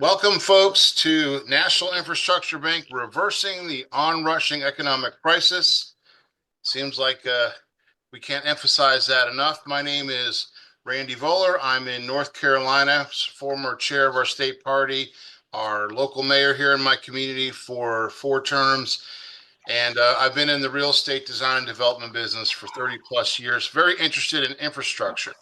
Welcome, folks, to National Infrastructure Bank reversing the onrushing economic crisis. Seems like we can't emphasize that enough. My name is Randy Voller. I'm in North Carolina, former chair of our state party, our local mayor here in my community for 4 terms. And I've been in the real estate design and development business for 30 plus years, very interested in infrastructure.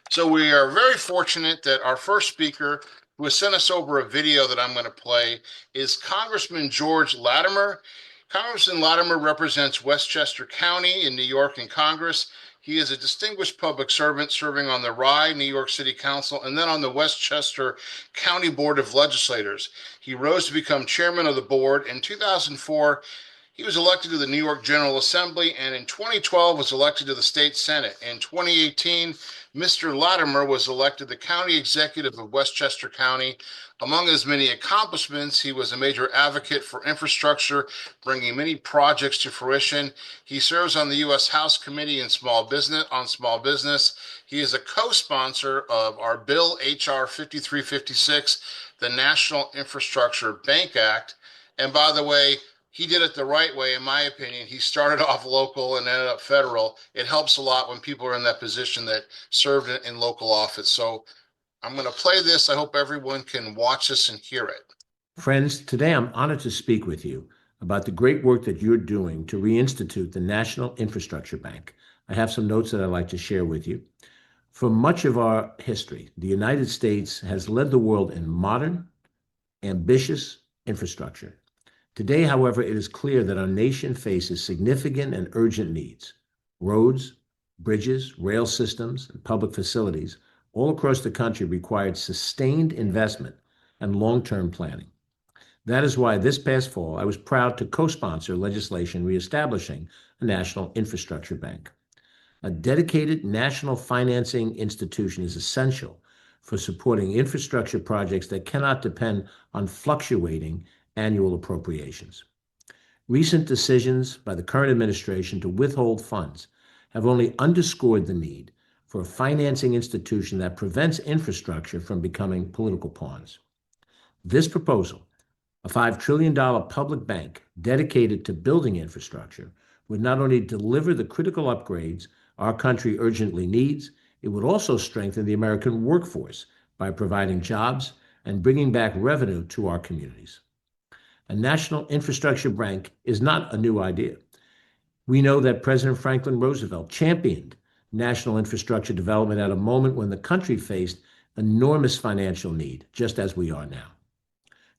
So we are very fortunate that our first speaker, who has sent us over a video that I'm going to play, is Congressman George Latimer. Congressman Latimer represents Westchester County in New York in Congress. He is a distinguished public servant serving on the Rye, New York City Council, and then on the Westchester County Board of Legislators. He rose to become chairman of the board. In 2004, he was elected to the New York General Assembly, and in 2012 was elected to the state Senate. In 2018, Mr. Latimer was elected the county executive of Westchester County. Among his many accomplishments, he was a major advocate for infrastructure, bringing many projects to fruition. He serves on the U.S. House Committee on Small Business. He is a co-sponsor of our bill H.R. 5356, the National Infrastructure Bank Act. And by the way, he did it the right way, in my opinion. He started off local and ended up federal. It helps a lot when people are in that position that served in local office. So I'm going to play this. I hope everyone can watch this and hear it. Friends, today I'm honored to speak with you about the great work that you're doing to reinstitute the National Infrastructure Bank. I have some notes that I'd like to share with you. For much of our history, the United States has led the world in modern, ambitious infrastructure. Today, however, it is clear that our nation faces significant and urgent needs. Roads, bridges, rail systems, and public facilities all across the country required sustained investment and long-term planning. That is why this past fall, I was proud to co-sponsor legislation reestablishing a national infrastructure bank. A dedicated national financing institution is essential for supporting infrastructure projects that cannot depend on fluctuating annual appropriations. Recent decisions by the current administration to withhold funds have only underscored the need for a financing institution that prevents infrastructure from becoming political pawns. This proposal, a $5 trillion public bank dedicated to building infrastructure, would not only deliver the critical upgrades our country urgently needs, it would also strengthen the American workforce by providing jobs and bringing back revenue to our communities. A national infrastructure bank is not a new idea. We know that President Franklin Roosevelt championed national infrastructure development at a moment when the country faced enormous financial need, just as we are now.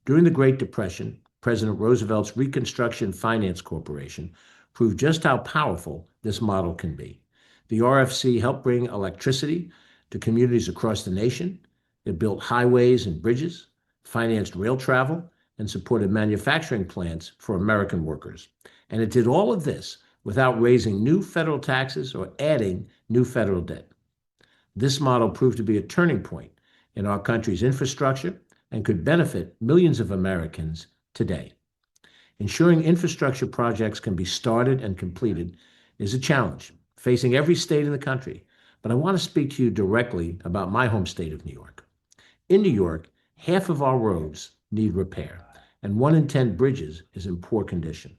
During the Great Depression, President Roosevelt's Reconstruction Finance Corporation proved just how powerful this model can be. The RFC helped bring electricity to communities across the nation. It built highways and bridges, financed rail travel, and supported manufacturing plants for American workers. And it did all of this without raising new federal taxes or adding new federal debt. This model proved to be a turning point in our country's infrastructure and could benefit millions of Americans today. Ensuring infrastructure projects can be started and completed is a challenge facing every state in the country, but I want to speak to you directly about my home state of New York. In New York, half of our roads need repair, and 1 in 10 bridges is in poor condition.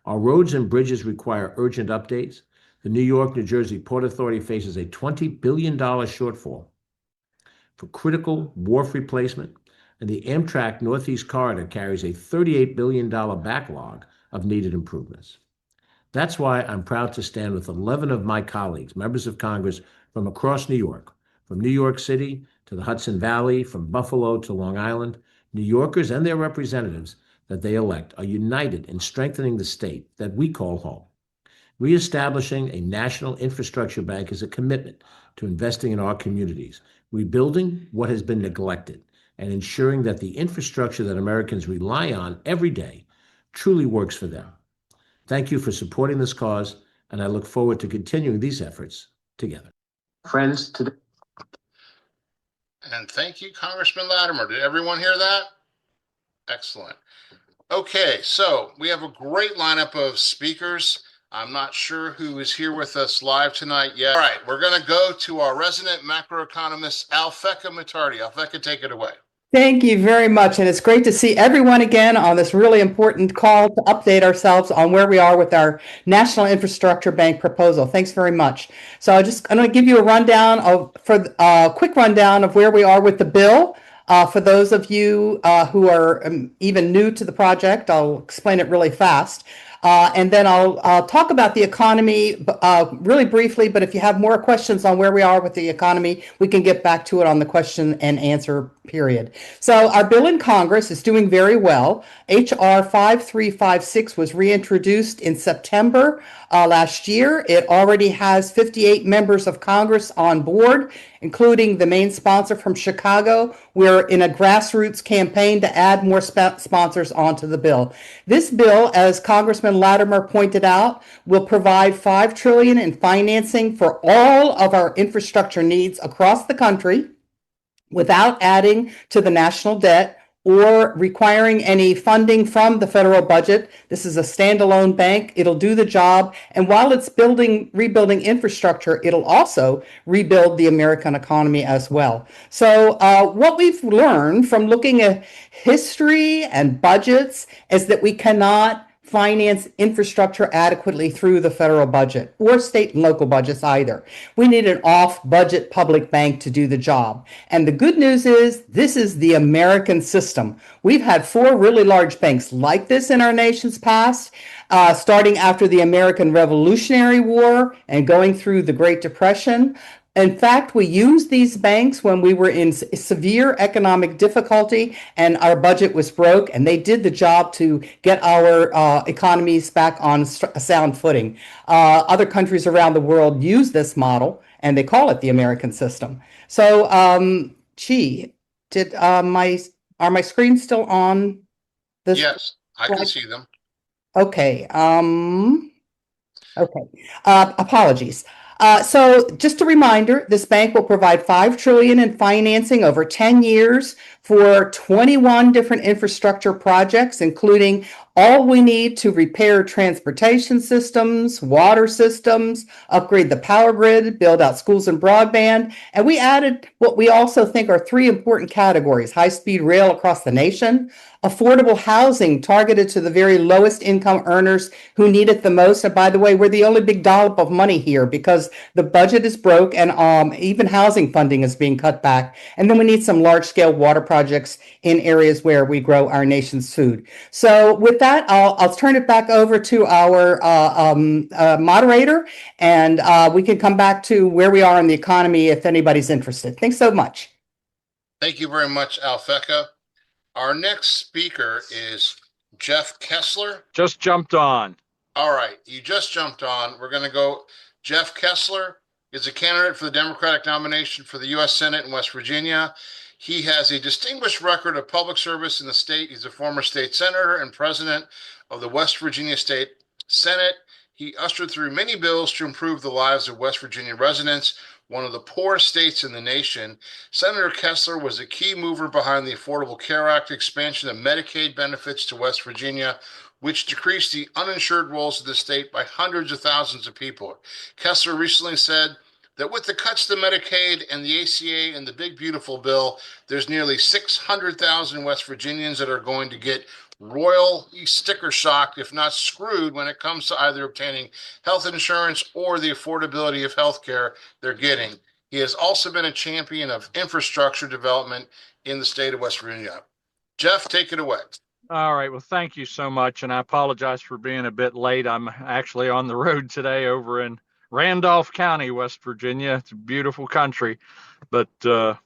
Our roads and bridges require urgent updates. The New York-New Jersey Port Authority faces a $20 billion shortfall for critical wharf replacement, and the Amtrak Northeast Corridor carries a $38 billion backlog of needed improvements. That's why I'm proud to stand with 11 of my colleagues, members of Congress from across New York, from New York City to the Hudson Valley, from Buffalo to Long Island. New Yorkers and their representatives that they elect are united in strengthening the state that we call home. Reestablishing a national infrastructure bank is a commitment to investing in our communities, rebuilding what has been neglected, and ensuring that the infrastructure that Americans rely on every day truly works for them. Thank you for supporting this cause, and I look forward to continuing these efforts together. Friends, today. And thank you, Congressman Latimer. Did everyone hear that? Excellent. Okay, so we have a great lineup of speakers. I'm not sure who is here with us live tonight yet. All right, we're going to go to our resident macroeconomist, Alfecca Matardi. Alfecca, take it away. Thank you very much. And it's great to see everyone again on this really important call to update ourselves on where we are with our National Infrastructure Bank proposal. Thanks very much. So I'm going to give you a rundown quick rundown of where we are with the bill. For those of you who are even new to the project, I'll explain it really fast. And then I'll talk about the economy really briefly, but if you have more questions on where we are with the economy, we can get back to it on the question and answer period. So our bill in Congress is doing very well. H.R. 5356 was reintroduced in September last year. It already has 58 members of Congress on board, including the main sponsor from Chicago. We're in a grassroots campaign to add more sponsors onto the bill. This bill, as Congressman Latimer pointed out, will provide $5 trillion in financing for all of our infrastructure needs across the country without adding to the national debt or requiring any funding from the federal budget. This is a standalone bank. It'll do the job. And while it's rebuilding infrastructure, it'll also rebuild the American economy as well. So what we've learned from looking at history and budgets is that we cannot finance infrastructure adequately through the federal budget or state and local budgets either. We need an off-budget public bank to do the job. And the good news is this is the American system. We've had 4 really large banks like this in our nation's past, starting after the American Revolutionary War and going through the Great Depression. In fact, we used these banks when we were in severe economic difficulty and our budget was broke, and they did the job to get our economies back on a sound footing. Other countries around the world use this model, and they call it the American system. So, are my screens still on? This? Yes, I can see them. Okay. Okay. Apologies. So just a reminder, this bank will provide $5 trillion in financing over 10 years for 21 different infrastructure projects, including all we need to repair transportation systems, water systems, upgrade the power grid, build out schools and broadband. And we added what we also think are 3 important categories: high-speed rail across the nation, affordable housing targeted to the very lowest income earners who need it the most. And by the way, we're the only big dollop of money here because the budget is broke and even housing funding is being cut back. And then we need some large scale water projects in areas where we grow our nation's food. So with that, I'll turn it back over to our moderator, and we can come back to where we are in the economy if anybody's interested. Thanks so much. Thank you very much, Alfecca. Our next speaker is Jeff Kessler. Just jumped on. All right, you just jumped on. We're going to go. Jeff Kessler is a candidate for the Democratic nomination for the U.S. Senate in West Virginia. He has a distinguished record of public service in the state. He's a former state senator and president of the West Virginia State Senate. He ushered through many bills to improve the lives of West Virginia residents, one of the poorest states in the nation. Senator Kessler was a key mover behind the Affordable Care Act expansion of Medicaid benefits to West Virginia, which decreased the uninsured rolls of the state by hundreds of thousands of people. Kessler recently said that with the cuts to Medicaid and the ACA and the big beautiful bill, there's nearly 600,000 West Virginians that are going to get royally sticker shocked, if not screwed, when it comes to either obtaining health insurance or the affordability of health care they're getting. He has also been a champion of infrastructure development in the state of West Virginia. Jeff, take it away. All right. Well, thank you so much. And I apologize for being a bit late. I'm actually on the road today over in Randolph County, West Virginia. It's a beautiful country. But, so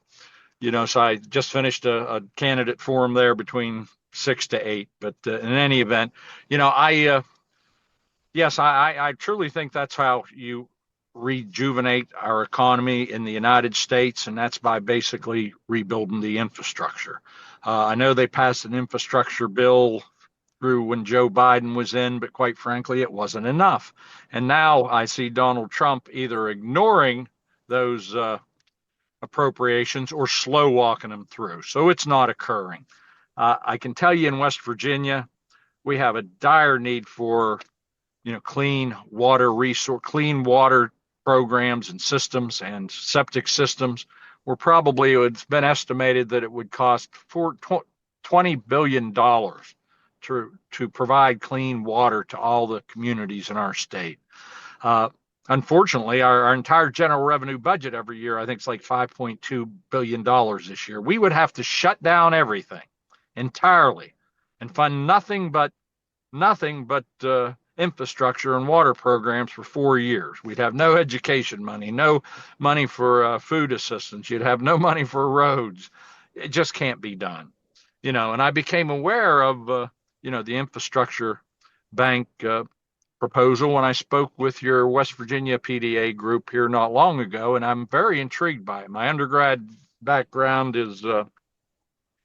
I just finished a candidate forum there between 6 to 8. But in any event, I truly think that's how you rejuvenate our economy in the United States, and that's by basically rebuilding the infrastructure. I know they passed an infrastructure bill through when Joe Biden was in, but quite frankly, it wasn't enough. And now I see Donald Trump either ignoring those appropriations or slow walking them through. So it's not occurring. I can tell you in West Virginia, we have a dire need for, clean water programs and systems and septic systems. it's been estimated that it would cost $20 billion to provide clean water to all the communities in our state. Unfortunately, our entire general revenue budget every year, I think it's like $5.2 billion this year. We would have to shut down everything entirely and fund nothing but infrastructure and water programs for 4 years. We'd have no education money, no money for food assistance. You'd have no money for roads. It just can't be done, And I became aware of, the infrastructure bank proposal when I spoke with your West Virginia PDA group here not long ago, and I'm very intrigued by it. My undergrad background is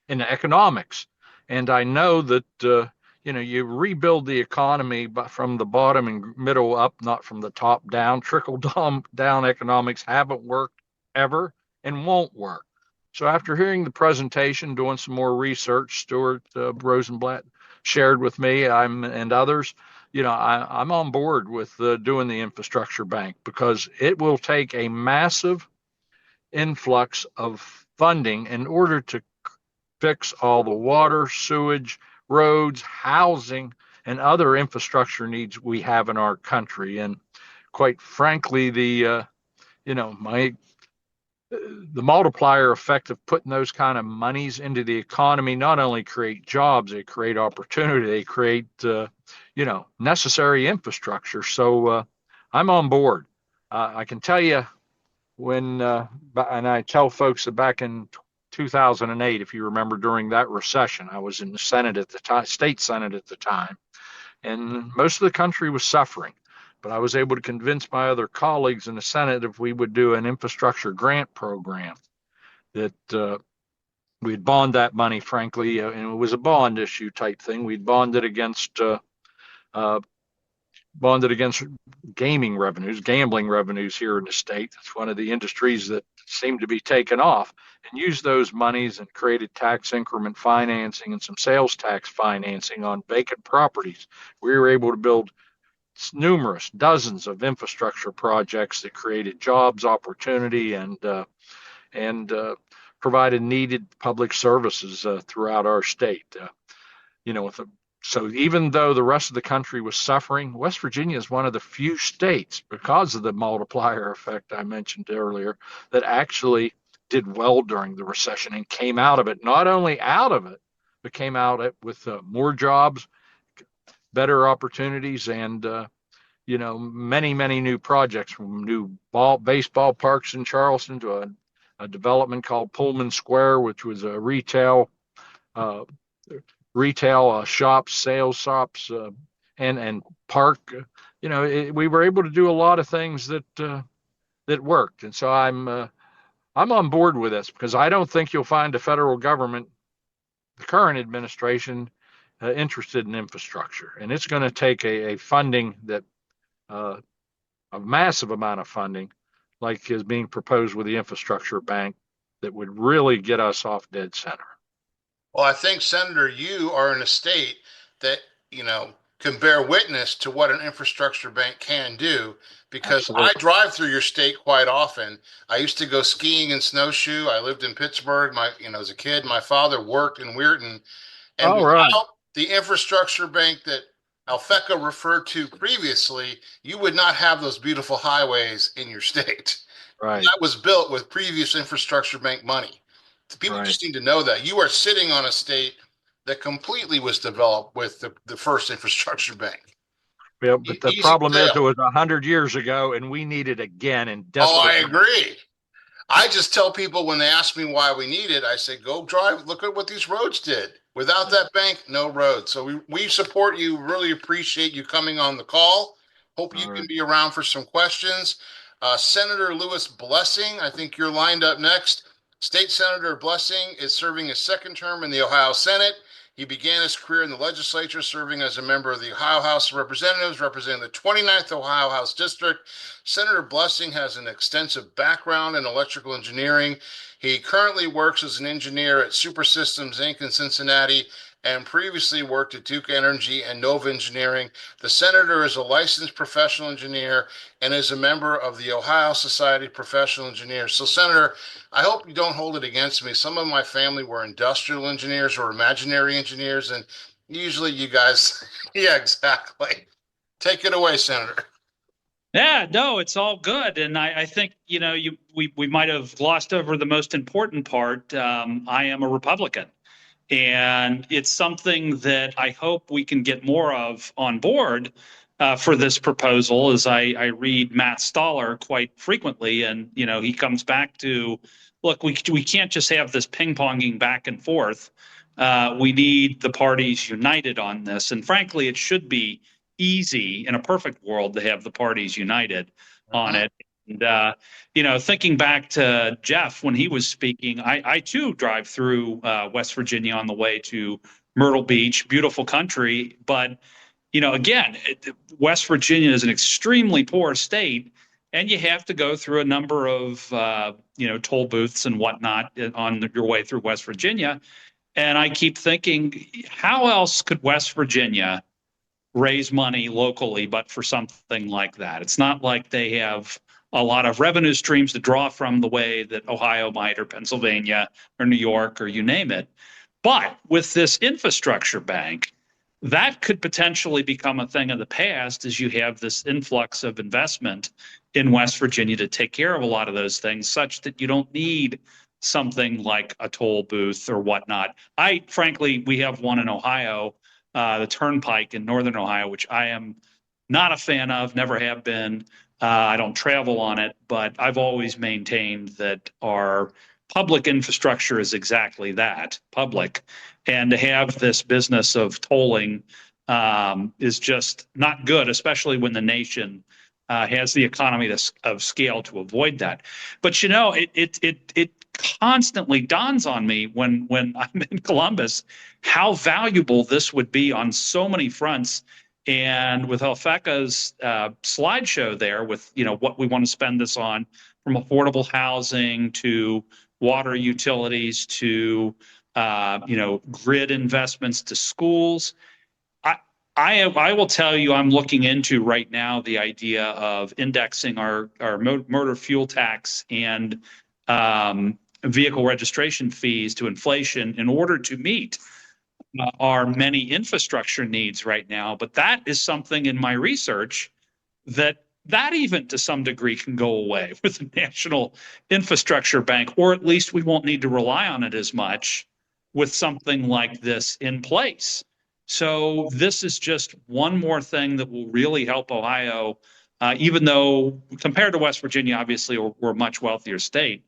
in economics, and I know that you rebuild the economy but from the bottom and middle up, not from the top down. Trickle down economics haven't worked ever and won't work. So after hearing the presentation, doing some more research, Stuart Rosenblatt shared with me, and others, I'm on board with doing the infrastructure bank, because it will take a massive influx of funding in order to fix all the water, sewage, roads, housing, and other infrastructure needs we have in our country. And quite frankly, the multiplier effect of putting those kind of monies into the economy not only create jobs, they create opportunity, they create necessary infrastructure. So I'm on board. I can tell you and I tell folks that back in 2008, if you remember, during that recession, I was in the Senate at the time, state Senate at the time, and most of the country was suffering. But I was able to convince my other colleagues in the Senate if we would do an infrastructure grant program, that we'd bond that money, frankly, and it was a bond issue type thing. We'd bond it against gambling revenues here in the state. That's one of the industries that seem to be taken off, and use those monies and created tax increment financing and some sales tax financing on vacant properties. We were able to build dozens of infrastructure projects that created jobs, opportunity, and provided needed public services throughout our state. So even though the rest of the country was suffering, West Virginia is one of the few states, because of the multiplier effect I mentioned earlier, that actually did well during the recession and came out of it. Not only out of it, but came out it with more jobs, better opportunities, and many, many new projects, from new baseball parks in Charleston to a development called Pullman Square, which was a retail shops, sales shops, and park. We were able to do a lot of things that worked, and so I'm on board with this, because I don't think you'll find the federal government, the current administration, interested in infrastructure, and it's going to take a funding that a massive amount of funding, like is being proposed with the infrastructure bank, that would really get us off dead center. Well, I think, Senator, you are in a state that, can bear witness to what an infrastructure bank can do, because Absolutely. I drive through your state quite often. I used to go skiing and snowshoe. I lived in Pittsburgh. As a kid, my father worked in Weirton. And All without right. the infrastructure bank that Alfecca referred to previously, you would not have those beautiful highways in your state. Right. That was built with previous infrastructure bank money. People just need to know that you are sitting on a state that completely was developed with the first infrastructure bank. Yeah, but the problem is it was 100 years ago, and we need it again. And oh, I agree. I just tell people when they ask me why we need it, I say, go drive, look at what these roads did. Without that bank, no road. So we support you, really appreciate you coming on the call. Hope you can be around for some questions. Senator Lewis Blessing, I think you're lined up next. State Senator Blessing is serving his second term in the Ohio Senate. He began his career in the legislature, serving as a member of the Ohio House of Representatives, representing the 29th Ohio House District. Senator Blessing has an extensive background in electrical engineering. He currently works as an engineer at Super Systems Inc. in Cincinnati and previously worked at Duke Energy and Nova Engineering. The senator is a licensed professional engineer and is a member of the Ohio Society of Professional Engineers. So, Senator, I hope you don't hold it against me. Some of my family were industrial engineers or imaginary engineers, and usually you guys, yeah, exactly. Take it away, Senator. Yeah, no, it's all good. And I think, we might have glossed over the most important part. I am a Republican. And it's something that I hope we can get more of on board for this proposal, as I read Matt Stoller quite frequently. And, he comes back to, look, we can't just have this ping-ponging back and forth. We need the parties united on this. And frankly, it should be easy in a perfect world to have the parties united on it. And, thinking back to Jeff when he was speaking, I too drive through West Virginia on the way to Myrtle Beach, beautiful country. But, again, West Virginia is an extremely poor state, and you have to go through a number of, toll booths and whatnot on your way through West Virginia. And I keep thinking, how else could West Virginia raise money locally but for something like that? It's not like they have a lot of revenue streams to draw from the way that Ohio might, or Pennsylvania, or New York, or you name it. But with this infrastructure bank, that could potentially become a thing of the past, as you have this influx of investment in West Virginia to take care of a lot of those things, such that you don't need something like a toll booth or whatnot. Frankly, we have one in Ohio, the Turnpike in Northern Ohio, which I am not a fan of, never have been. I don't travel on it, but I've always maintained that our public infrastructure is exactly that, public. And to have this business of tolling is just not good, especially when the nation has the economy of scale to avoid that. But it constantly dawns on me when I'm in Columbus how valuable this would be on so many fronts. And with Alfeca's slideshow there, with what we want to spend this on, from affordable housing to water utilities to grid investments to schools, I will tell you, I'm looking into right now the idea of indexing our motor fuel tax and vehicle registration fees to inflation in order to meet our many infrastructure needs right now. But that is something in my research that even to some degree can go away with the National Infrastructure Bank, or at least we won't need to rely on it as much with something like this in place. So this is just one more thing that will really help Ohio, even though compared to West Virginia, obviously we're a much wealthier state,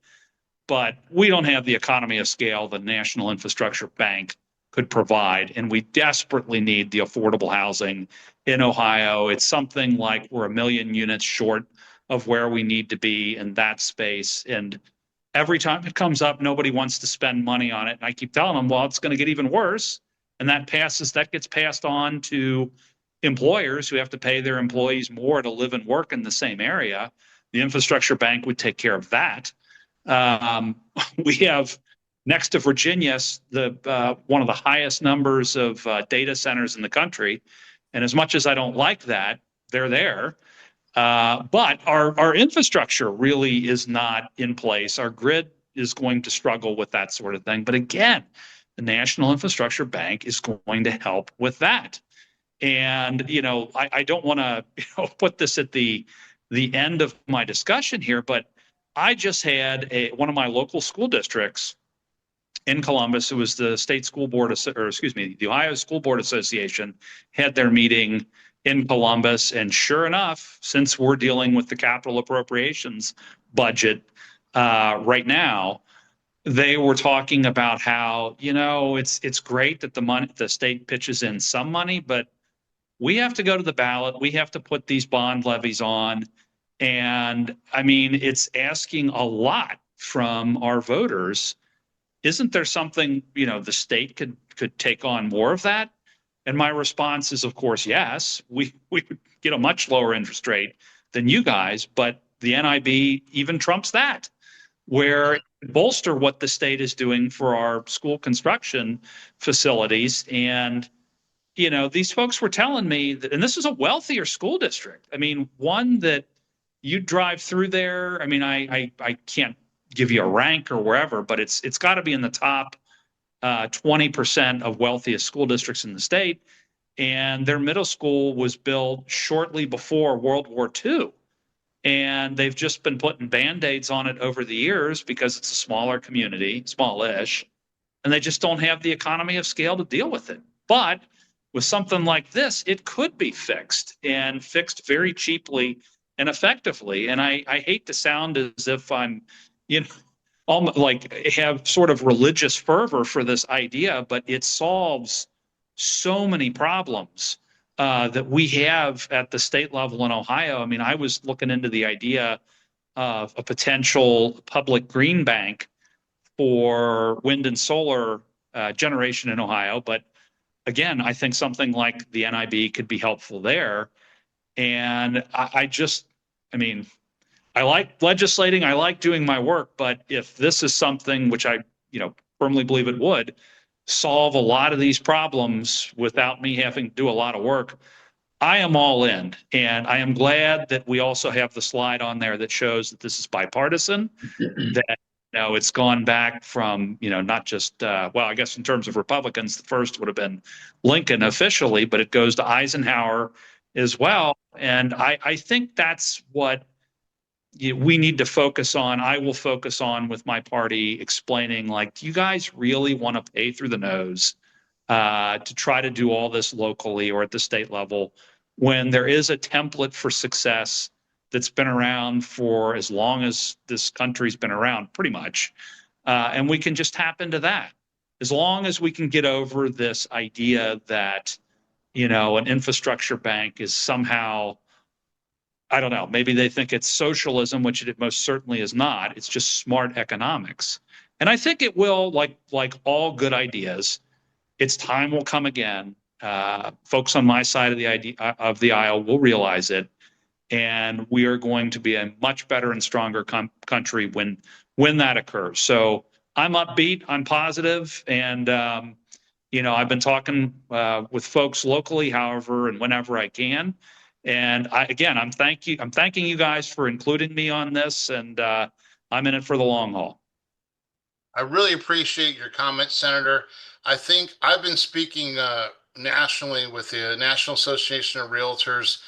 but we don't have the economy of scale the National Infrastructure Bank could provide. And we desperately need the affordable housing in Ohio. It's something like we're 1 million units short of where we need to be in that space. And every time it comes up, nobody wants to spend money on it. And I keep telling them, well, it's going to get even worse. And that gets passed on to employers who have to pay their employees more to live and work in the same area. The infrastructure bank would take care of that. We have, next to Virginia, one of the highest numbers of data centers in the country. And as much as I don't like that, they're there. But our infrastructure really is not in place. Our grid is going to struggle with that sort of thing. But again, the National Infrastructure Bank is going to help with that. And, I don't want to put this at the end of my discussion here, but I just had one of my local school districts in Columbus. It was the the Ohio School Board Association had their meeting in Columbus. And sure enough, since we're dealing with the capital appropriations budget right now, they were talking about how, it's great that the state pitches in some money, but we have to go to the ballot. We have to put these bond levies on. And I mean, it's asking a lot from our voters isn't there something, the state could take on more of that? And my response is, of course, yes. We would get a much lower interest rate than you guys, but the NIB even trumps that, where it bolster what the state is doing for our school construction facilities. And these folks were telling me that, and this is a wealthier school district. I mean, one that you drive through there. I mean, I can't give you a rank or wherever, but it's got to be in the top 20% of wealthiest school districts in the state. And their middle school was built shortly before World War II. And they've just been putting Band-Aids on it over the years because it's a smaller community, smallish, and they just don't have the economy of scale to deal with it. But with something like this, it could be fixed, and fixed very cheaply and effectively. And I hate to sound as if I'm, almost like have sort of religious fervor for this idea, but it solves so many problems that we have at the state level in Ohio. I mean, I was looking into the idea of a potential public green bank for wind and solar generation in Ohio. But again, I think something like the NIB could be helpful there. And I mean, I like legislating, I like doing my work, but if this is something which I, firmly believe it would solve a lot of these problems without me having to do a lot of work, I am all in. And I am glad that we also have the slide on there that shows that this is bipartisan, that it's gone back from, not just, well, I guess in terms of Republicans, the first would have been Lincoln officially, but it goes to Eisenhower as well. And I think that's what we need to focus on. I will focus on with my party, explaining, like, do you guys really want to pay through the nose to try to do all this locally or at the state level when there is a template for success that's been around for as long as this country's been around, pretty much. And we can just tap into that. As long as we can get over this idea that, an infrastructure bank is somehow, I don't know, maybe they think it's socialism, which it most certainly is not. It's just smart economics. And I think it will, like all good ideas, its time will come again. Folks on my side of the aisle will realize it. And we are going to be a much better and stronger country when that occurs. So I'm upbeat, I'm positive, and I've been talking with folks locally, however and whenever I can. And I'm thanking you guys for including me on this, and I'm in it for the long haul. I really appreciate your comments, Senator. I think I've been speaking nationally with the National Association of Realtors.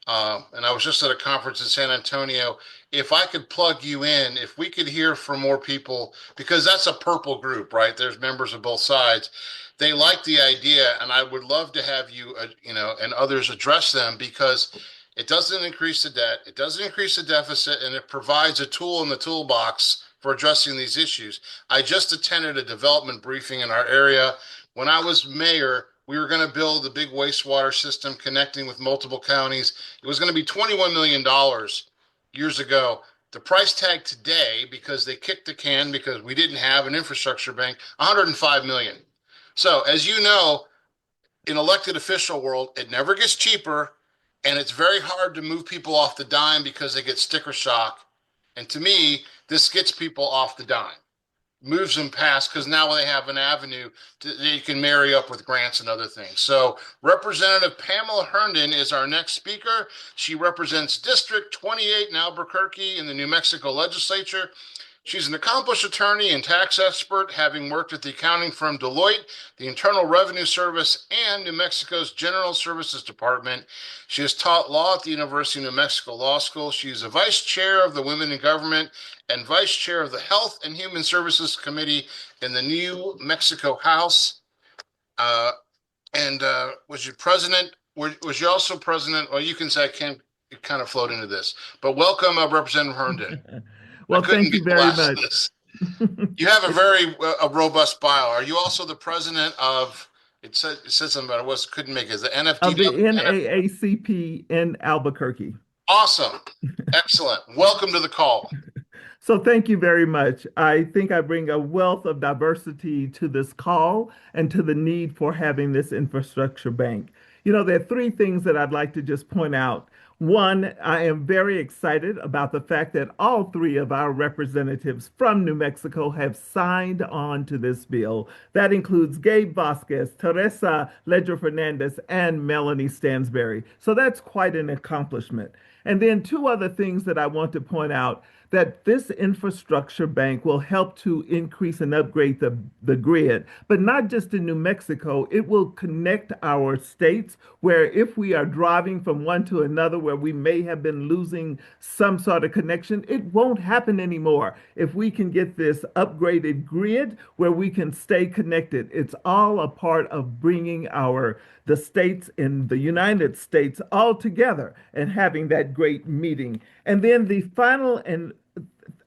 And I was just at a conference in San Antonio. If I could plug you in, if we could hear from more people, because that's a purple group, right? There's members of both sides. They like the idea, and I would love to have you, and others address them, because it doesn't increase the debt, it doesn't increase the deficit, and it provides a tool in the toolbox for addressing these issues. I just attended a development briefing in our area. When I was mayor, we were going to build a big wastewater system connecting with multiple counties. It was going to be $21 million years ago. The price tag today, because they kicked the can because we didn't have an infrastructure bank, $105 million. So as you know, in elected official world, it never gets cheaper, and it's very hard to move people off the dime because they get sticker shock. And to me, this gets people off the dime, moves them past, because now they have an avenue they can marry up with grants and other things. So Representative Pamelya Herndon is our next speaker. She represents District 28 in Albuquerque in the New Mexico legislature. She's an accomplished attorney and tax expert, having worked at the accounting firm Deloitte, the Internal Revenue Service, and New Mexico's General Services Department. She has taught law at the University of New Mexico Law School. She is a vice chair of the Women in Government and vice chair of the Health and Human Services Committee in the New Mexico House. Was you president? Was you also president? Well, you can say I can't kind of float into this, but welcome, Representative Herndon. Well, thank you very much. You have a very robust bio. Are you also the president of? It said something about it. Couldn't make it. The NFT of the NAACP in Albuquerque. Awesome, excellent. Welcome to the call. So thank you very much. I think I bring a wealth of diversity to this call and to the need for having this infrastructure bank. There are three things that I'd like to just point out. One, I am very excited about the fact that all three of our representatives from New Mexico have signed on to this bill. That includes Gabe Vasquez, Teresa Ledger Fernandez, and Melanie Stansberry. So that's quite an accomplishment. And then two other things that I want to point out that this infrastructure bank will help to increase and upgrade the grid, but not just in New Mexico. It will connect our states where if we are driving from one to another where we may have been losing some sort of connection, it won't happen anymore. If we can get this upgraded grid where we can stay connected, it's all a part of bringing the states in the United States all together and having that great meeting. And then the final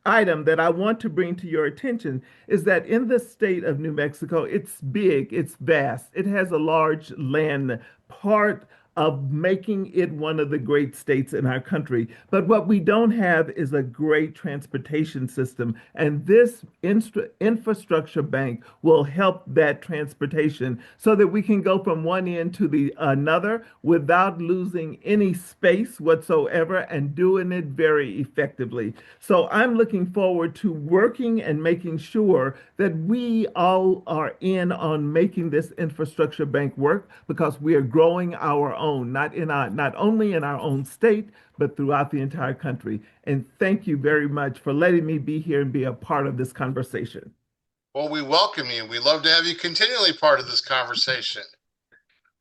item that I want to bring to your attention is that in the state of New Mexico, it's big, it's vast, it has a large land part of making it one of the great states in our country. But what we don't have is a great transportation system. And this infrastructure bank will help that transportation so that we can go from one end to the another without losing any space whatsoever and doing it very effectively. So I'm looking forward to working and making sure that we all are in on making this infrastructure bank work because we are growing our own, not only in our own state, but throughout the entire country. And thank you very much for letting me be here and be a part of this conversation. Well, we welcome you. We love to have you continually part of this conversation.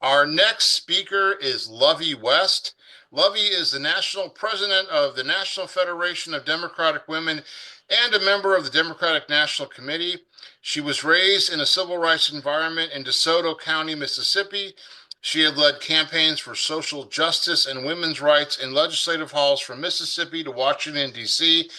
Our next speaker is Lovey West. Lovey is the national president of the National Federation of Democratic Women and a member of the Democratic National Committee. She was raised in a civil rights environment in DeSoto County, Mississippi. She had led campaigns for social justice and women's rights in legislative halls from Mississippi to Washington, D.C.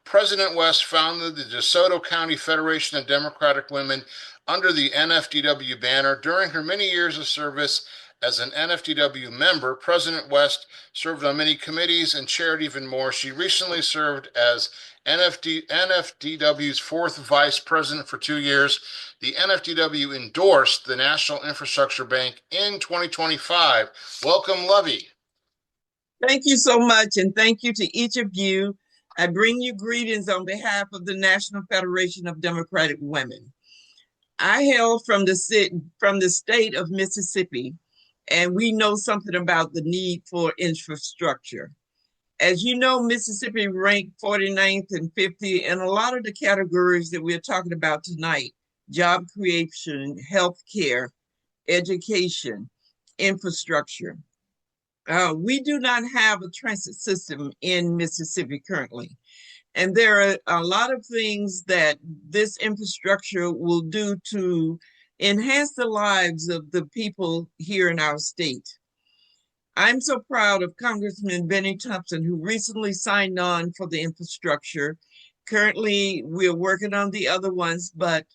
President West founded the DeSoto County Federation of Democratic Women under the NFDW banner. During her many years of service as an NFDW member, President West served on many committees and chaired even more. She recently served as NFDW's fourth vice president for 2 years. The NFDW endorsed the National Infrastructure Bank in 2025. Welcome, Lovey. Thank you so much, and thank you to each of you. I bring you greetings on behalf of the National Federation of Democratic Women. I hail from the state of Mississippi, and we know something about the need for infrastructure. As you know, Mississippi ranked 49th and 50th in a lot of the categories that we're talking about tonight: job creation, healthcare, education, infrastructure. We do not have a transit system in Mississippi currently. And there are a lot of things that this infrastructure will do to enhance the lives of the people here in our state. I'm so proud of Congressman Benny Thompson, who recently signed on for the infrastructure. Currently, we're working on the other ones, but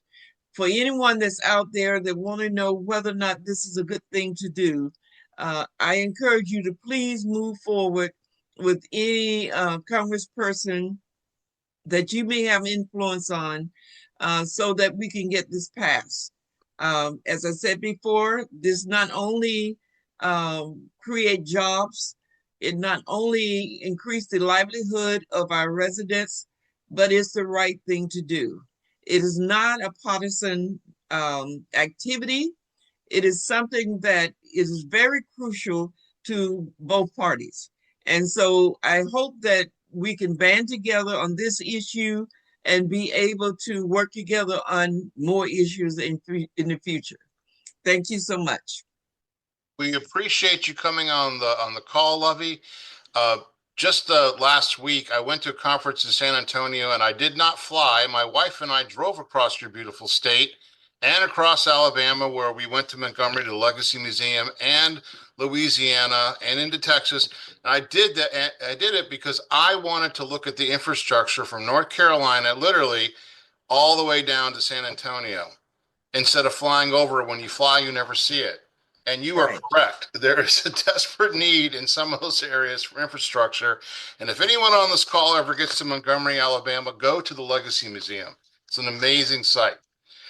for anyone that's out there that want to know whether or not this is a good thing to do, I encourage you to please move forward with any congressperson that you may have influence on so that we can get this passed. As I said before, this not only create jobs, it not only increase the livelihood of our residents, but it's the right thing to do. It is not a partisan activity. It is something that is very crucial to both parties. And so I hope that we can band together on this issue and be able to work together on more issues in the future. Thank you so much. We appreciate you coming on the call, Lovey. Just last week, I went to a conference in San Antonio, and I did not fly. My wife and I drove across your beautiful state and across Alabama, where we went to Montgomery to the Legacy Museum, and Louisiana, and into Texas. And I did that. I did it because I wanted to look at the infrastructure from North Carolina, literally all the way down to San Antonio, instead of flying over. When you fly, you never see it. And you are correct. There is a desperate need in some of those areas for infrastructure. And if anyone on this call ever gets to Montgomery, Alabama, go to the Legacy Museum. It's an amazing site.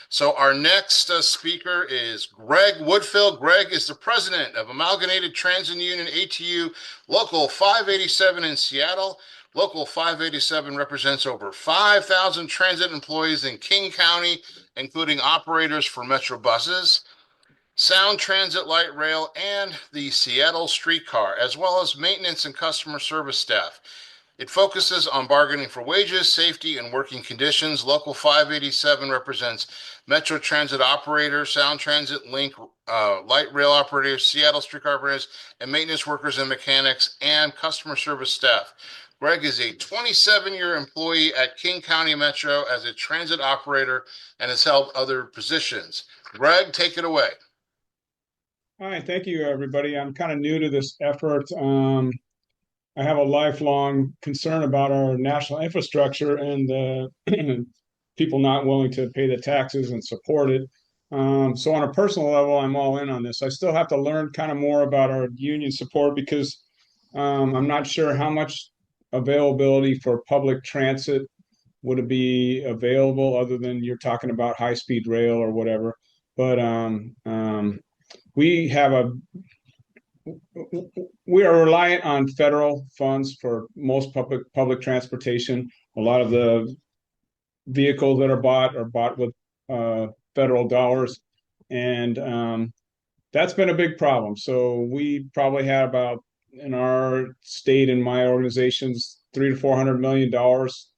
So our next speaker is Greg Woodfill. Greg is the president of Amalgamated Transit Union ATU Local 587 in Seattle. Local 587 represents over 5,000 transit employees in King County, including operators for Metro buses, Sound Transit Light Rail, and the Seattle streetcar, as well as maintenance and customer service staff. It focuses on bargaining for wages, safety, and working conditions. Local 587 represents Metro Transit operators, Sound Transit Link light rail operators, Seattle streetcar operators, and maintenance workers and mechanics, and customer service staff. Greg is a 27-year employee at King County Metro as a transit operator and has held other positions. Greg, take it away. All right, thank you, everybody. I'm kind of new to this effort. I have a lifelong concern about our national infrastructure and people not willing to pay the taxes and support it. So on a personal level, I'm all in on this. I still have to learn kind of more about our union support because I'm not sure how much availability for public transit would it be available other than you're talking about high-speed rail or whatever. But we have we are reliant on federal funds for most public transportation. A lot of the vehicles that are bought with federal dollars, and that's been a big problem. So we probably had about, in our state and my organizations, $300 to $400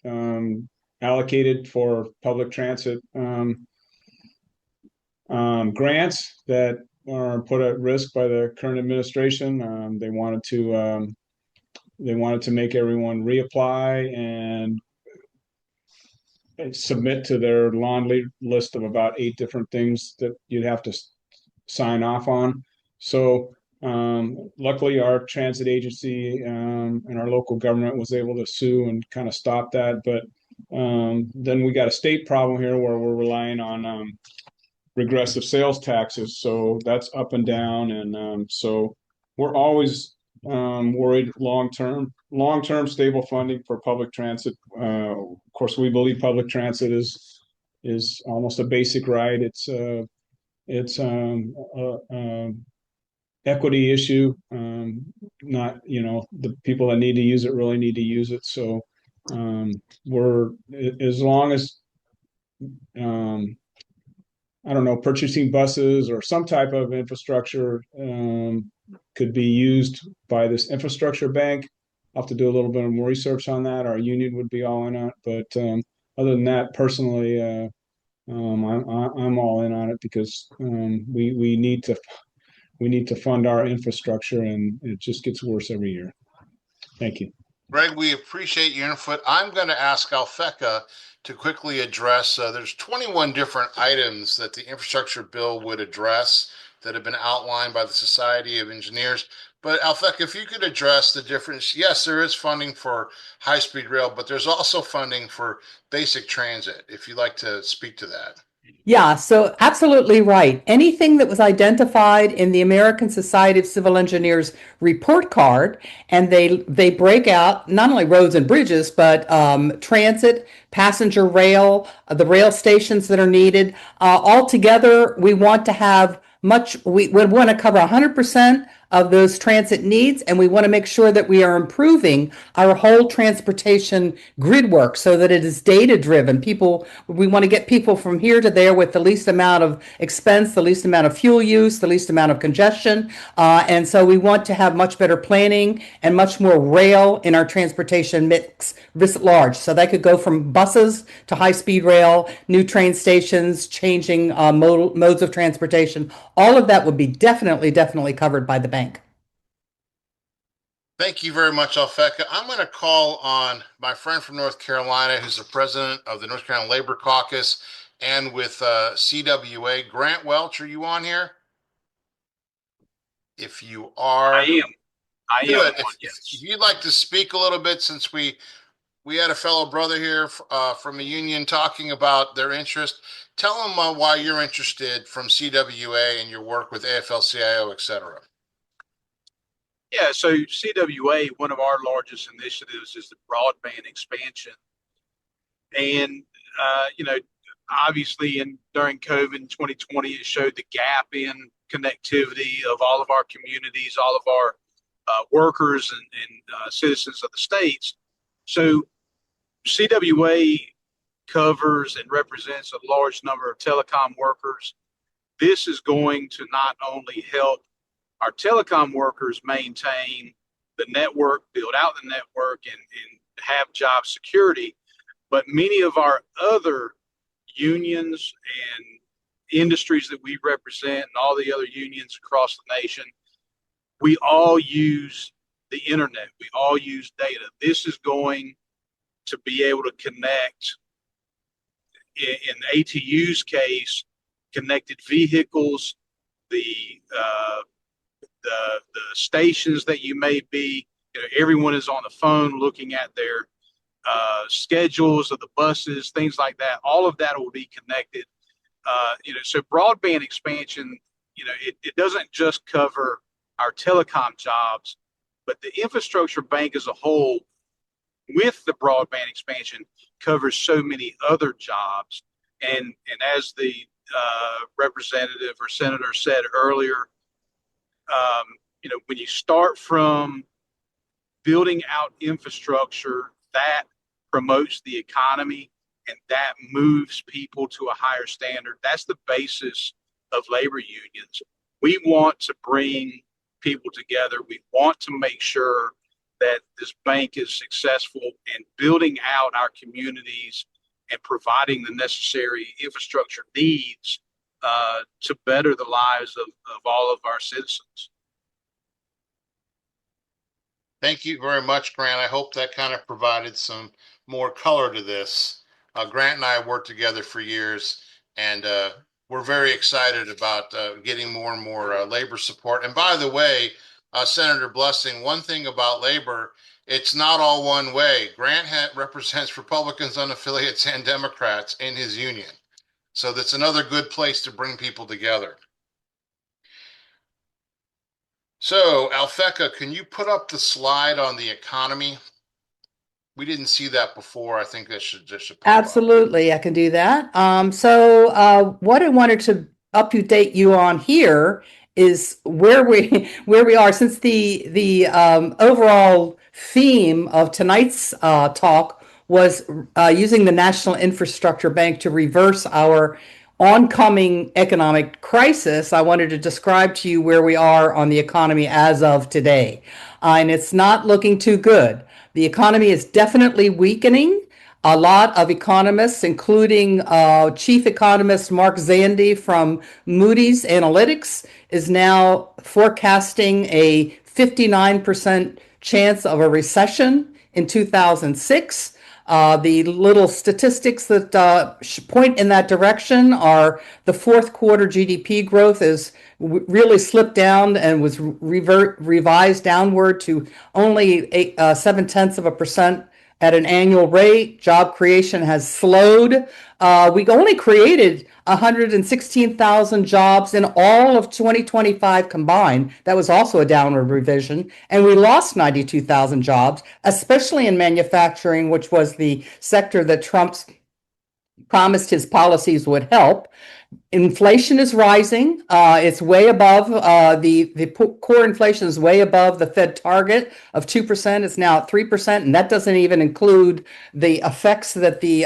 million allocated for public transit grants that are put at risk by the current administration. They wanted to make everyone reapply and submit to their laundry list of about 8 different things that you'd have to sign off on. So luckily, our transit agency and our local government was able to sue and kind of stop that. But then we got a state problem here where we're relying on regressive sales taxes, so that's up and down, and so we're always worried long-term stable funding for public transit. Of course, we believe public transit is almost a basic right. It's equity issue. Not, the people that need to use it really need to use it. So we're, as long as I don't know, purchasing buses or some type of infrastructure could be used by this infrastructure bank. I'll have to do a little bit more research on that. Our union would be all in on it, but other than that, personally, I'm all in on it because we need to fund our infrastructure, and it just gets worse every year. Thank you. Greg, we appreciate your input. I'm going to ask Alfecca to quickly address, there's 21 different items that the infrastructure bill would address that have been outlined by the Society of Engineers. But Alfecca, if you could address the difference, yes, there is funding for high-speed rail, but there's also funding for basic transit, if you'd like to speak to that. Yeah, so absolutely right. Anything that was identified in the American Society of Civil Engineers report card, and they break out not only roads and bridges, but transit, passenger rail, the rail stations that are needed. All together, we want to have we want to cover 100% of those transit needs, and we want to make sure that we are improving our whole transportation grid work so that it is data driven. We want to get people from here to there with the least amount of expense, the least amount of fuel use, the least amount of congestion. And so we want to have much better planning and much more rail in our transportation mix writ large. So that could go from buses to high-speed rail, new train stations, changing modes of transportation. All of that would be definitely covered by the bank. Thank you very much, Alfecca. I'm going to call on my friend from North Carolina, who's the president of the North Carolina Labor Caucus and with CWA. Grant Welch, are you on here? If you are, I am. good. Yes. If you'd like to speak a little bit, since we had a fellow brother here from a union talking about their interest, tell them why you're interested from CWA and your work with AFL-CIO, et cetera. Yeah, so CWA, one of our largest initiatives is the broadband expansion. And, obviously during COVID in 2020, it showed the gap in connectivity of all of our communities, all of our workers and citizens of the states. So CWA covers and represents a large number of telecom workers. This is going to not only help our telecom workers maintain the network, build out the network, and have job security, but many of our other unions and industries that we represent and all the other unions across the nation, we all use the internet. We all use data. This is going to be able to connect, in ATU's case, connected vehicles, the stations that you may be, everyone is on the phone looking at their schedules of the buses, things like that. All of that will be connected. So broadband expansion, it doesn't just cover our telecom jobs, but the infrastructure bank as a whole, with the broadband expansion, covers so many other jobs. And as the representative or senator said earlier, when you start from building out infrastructure, that promotes the economy and that moves people to a higher standard. That's the basis of labor unions. We want to bring people together. We want to make sure that this bank is successful in building out our communities and providing the necessary infrastructure needs to better the lives of all of our citizens. Thank you very much, Grant. I hope that kind of provided some more color to this. Grant and I have worked together for years, and we're very excited about getting more and more labor support. And by the way, Senator Blessing, one thing about labor, it's not all one way. Grant represents Republicans, unaffiliates, and Democrats in his union. So that's another good place to bring people together. So, Alfecca, can you put up the slide on the economy? We didn't see that before. I think that should pop up. Absolutely, I can do that. What I wanted to update you on here is where we are, since the overall theme of tonight's talk was using the National Infrastructure Bank to reverse our oncoming economic crisis. I wanted to describe to you where we are on the economy as of today. And it's not looking too good. The economy is definitely weakening. A lot of economists, including Chief Economist Mark Zandi from Moody's Analytics, is now forecasting a 59% chance of a recession in 2006. The little statistics that point in that direction are the fourth quarter GDP growth is really slipped down and was revised downward to only 0.7% at an annual rate. Job creation has slowed. We only created 116,000 jobs in all of 2025 combined. That was also a downward revision. And we lost 92,000 jobs, especially in manufacturing, which was the sector that Trump promised his policies would help. Inflation is rising. It's way above the core inflation is way above the Fed target of 2%. It's now at 3%, and that doesn't even include the effects that the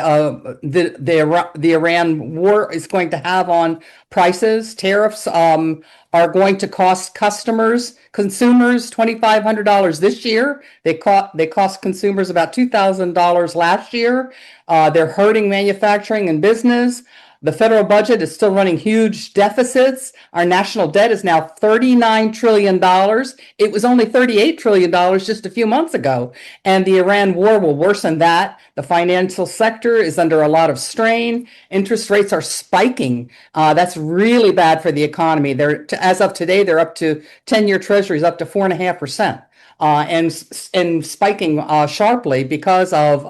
Iran war is going to have on prices. Tariffs are going to cost consumers $2,500 this year. They cost consumers about $2,000 last year. They're hurting manufacturing and business. The federal budget is still running huge deficits. Our national debt is now $39 trillion. It was only $38 trillion just a few months ago. And the Iran war will worsen that. The financial sector is under a lot of strain. Interest rates are spiking. That's really bad for the economy. As of today, they're up to 10-year treasuries up to 4.5%. and spiking sharply because of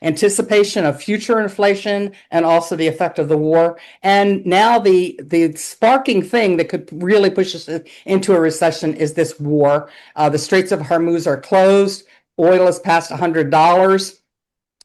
anticipation of future inflation and also the effect of the war. And now the sparking thing that could really push us into a recession is this war. The Straits of Hormuz are closed. Oil is past $100.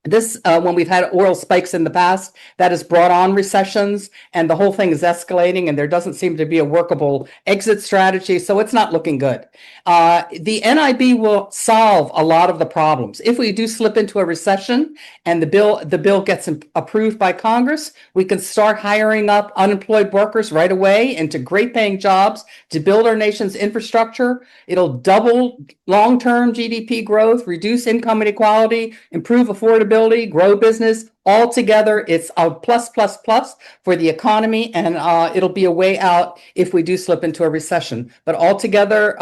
This, when we've had oil spikes in the past, that has brought on recessions, and the whole thing is escalating, and there doesn't seem to be a workable exit strategy, so it's not looking good. The NIB will solve a lot of the problems. If we do slip into a recession and the bill gets approved by Congress, we can start hiring up unemployed workers right away into great paying jobs to build our nation's infrastructure. It'll double long-term GDP growth, reduce income inequality, improve affordability, grow business. Altogether, it's a plus, plus, plus for the economy, and it'll be a way out if we do slip into a recession. But altogether,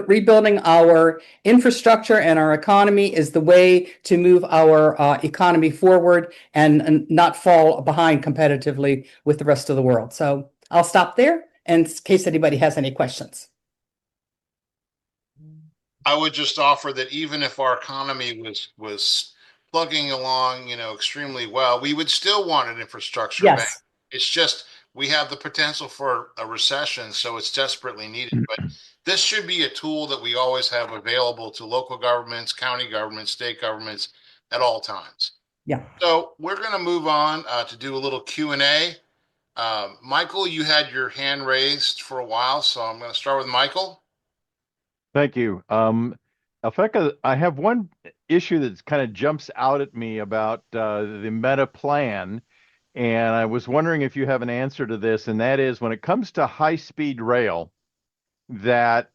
rebuilding our infrastructure and our economy is the way to move our economy forward and not fall behind competitively with the rest of the world. So I'll stop there in case anybody has any questions. I would just offer that even if our economy was plugging along, extremely well, we would still want an infrastructure bank. Yes. It's just we have the potential for a recession, so it's desperately needed. But this should be a tool that we always have available to local governments, county governments, state governments at all times. Yeah. So we're going to move on to do a little Q&A. Michael, you had your hand raised for a while, so I'm going to start with Michael. Thank you. Alfeka, I have one issue that kind of jumps out at me about the meta plan, and I was wondering if you have an answer to this, and that is when it comes to high-speed rail, that